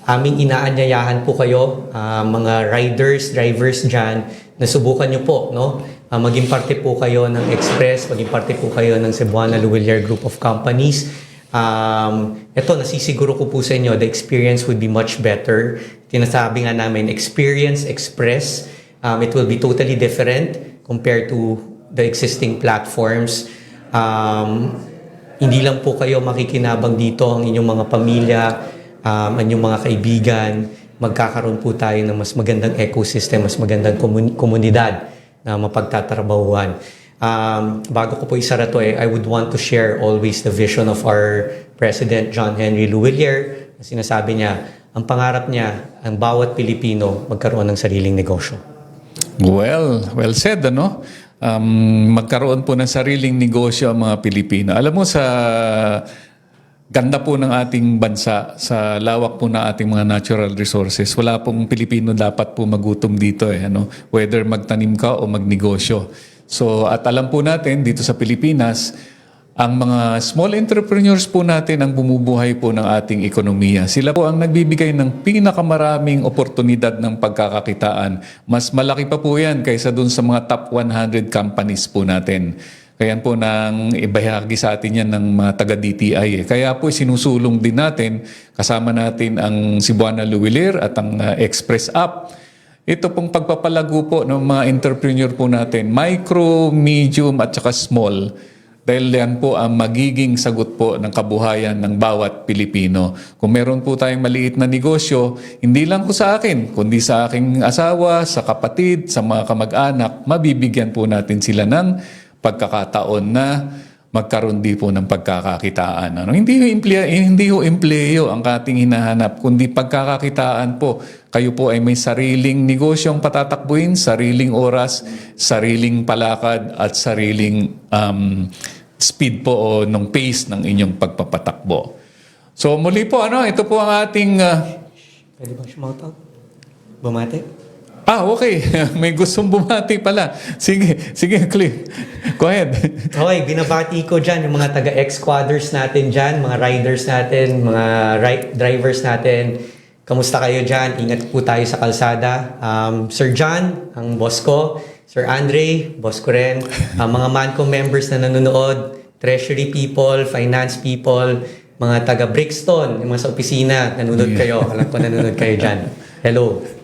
Aming inaanyayahan po kayo, mga riders, drivers dyan, na subukan nyo po, no? Maging parte po kayo ng Express, maging parte po kayo ng Cebuana Luwilier Group of Companies. Ito, nasisiguro ko po sa inyo, the experience would be much better. Tinasabi nga namin, experience, express. It will be totally different compared to the existing platforms. Hindi lang po kayo makikinabang dito, ang inyong mga pamilya, ang inyong mga kaibigan. Magkakaroon po tayo ng mas magandang ecosystem, mas magandang komunidad na mapagtatrabahuan. Bago ko po isara to, I would want to share always the vision of our President John Henry Luwilier. Sinasabi niya, ang pangarap niya, ang bawat Pilipino magkaroon ng sariling negosyo. Well said, ano? Magkaroon po ng sariling negosyo ang mga Pilipino. Alam mo, sa ganda po ng ating bansa, sa lawak po ng ating mga natural resources, wala pong Pilipino dapat po magutom dito, ano? Whether magtanim ka o magnegosyo. So, at alam po natin, dito sa Pilipinas, ang mga small entrepreneurs po natin ang bumubuhay po ng ating ekonomiya. Sila po ang nagbibigay ng pinakamaraming oportunidad ng pagkakakitaan. Mas malaki pa po yan kaysa dun sa mga top 100 companies po natin. Kaya po nang ibahagi sa atin yan ng mga taga-DTI. Kaya po sinusulong din natin, kasama natin ang Cebuana Luwilier at ang Express App. ito pong pagpapalago po ng mga entrepreneur po natin, micro, medium at saka small. Dahil yan po ang magiging sagot po ng kabuhayan ng bawat Pilipino. Kung meron po tayong maliit na negosyo, hindi lang po sa akin, kundi sa aking asawa, sa kapatid, sa mga kamag-anak, mabibigyan po natin sila ng pagkakataon na magkaroon din po ng pagkakakitaan. Hindi ho empleyo ang ating hinahanap, kundi pagkakakitaan po. Kayo po ay may sariling negosyong patatakbuhin, sariling oras, sariling palakad, at sariling speed po o nung pace ng inyong pagpapatakbo. So muli po, ito po ang ating... Pwede bang shoutout? Bumate? Okay. May gustong bumati pala. Sige, Cliff. Go ahead. Okay, binabati ko dyan yung mga taga-ex-squadders natin dyan, mga riders natin, mga drivers natin. Kamusta kayo dyan? Ingat po tayo sa kalsada. Sir John, ang boss ko. Sir Andre, boss ko rin. Mga Manco members na nanonood, treasury people, finance people, mga taga-Brixton, yung mga sa opisina, nanonood kayo. Alam ko nanonood kayo dyan. Hello.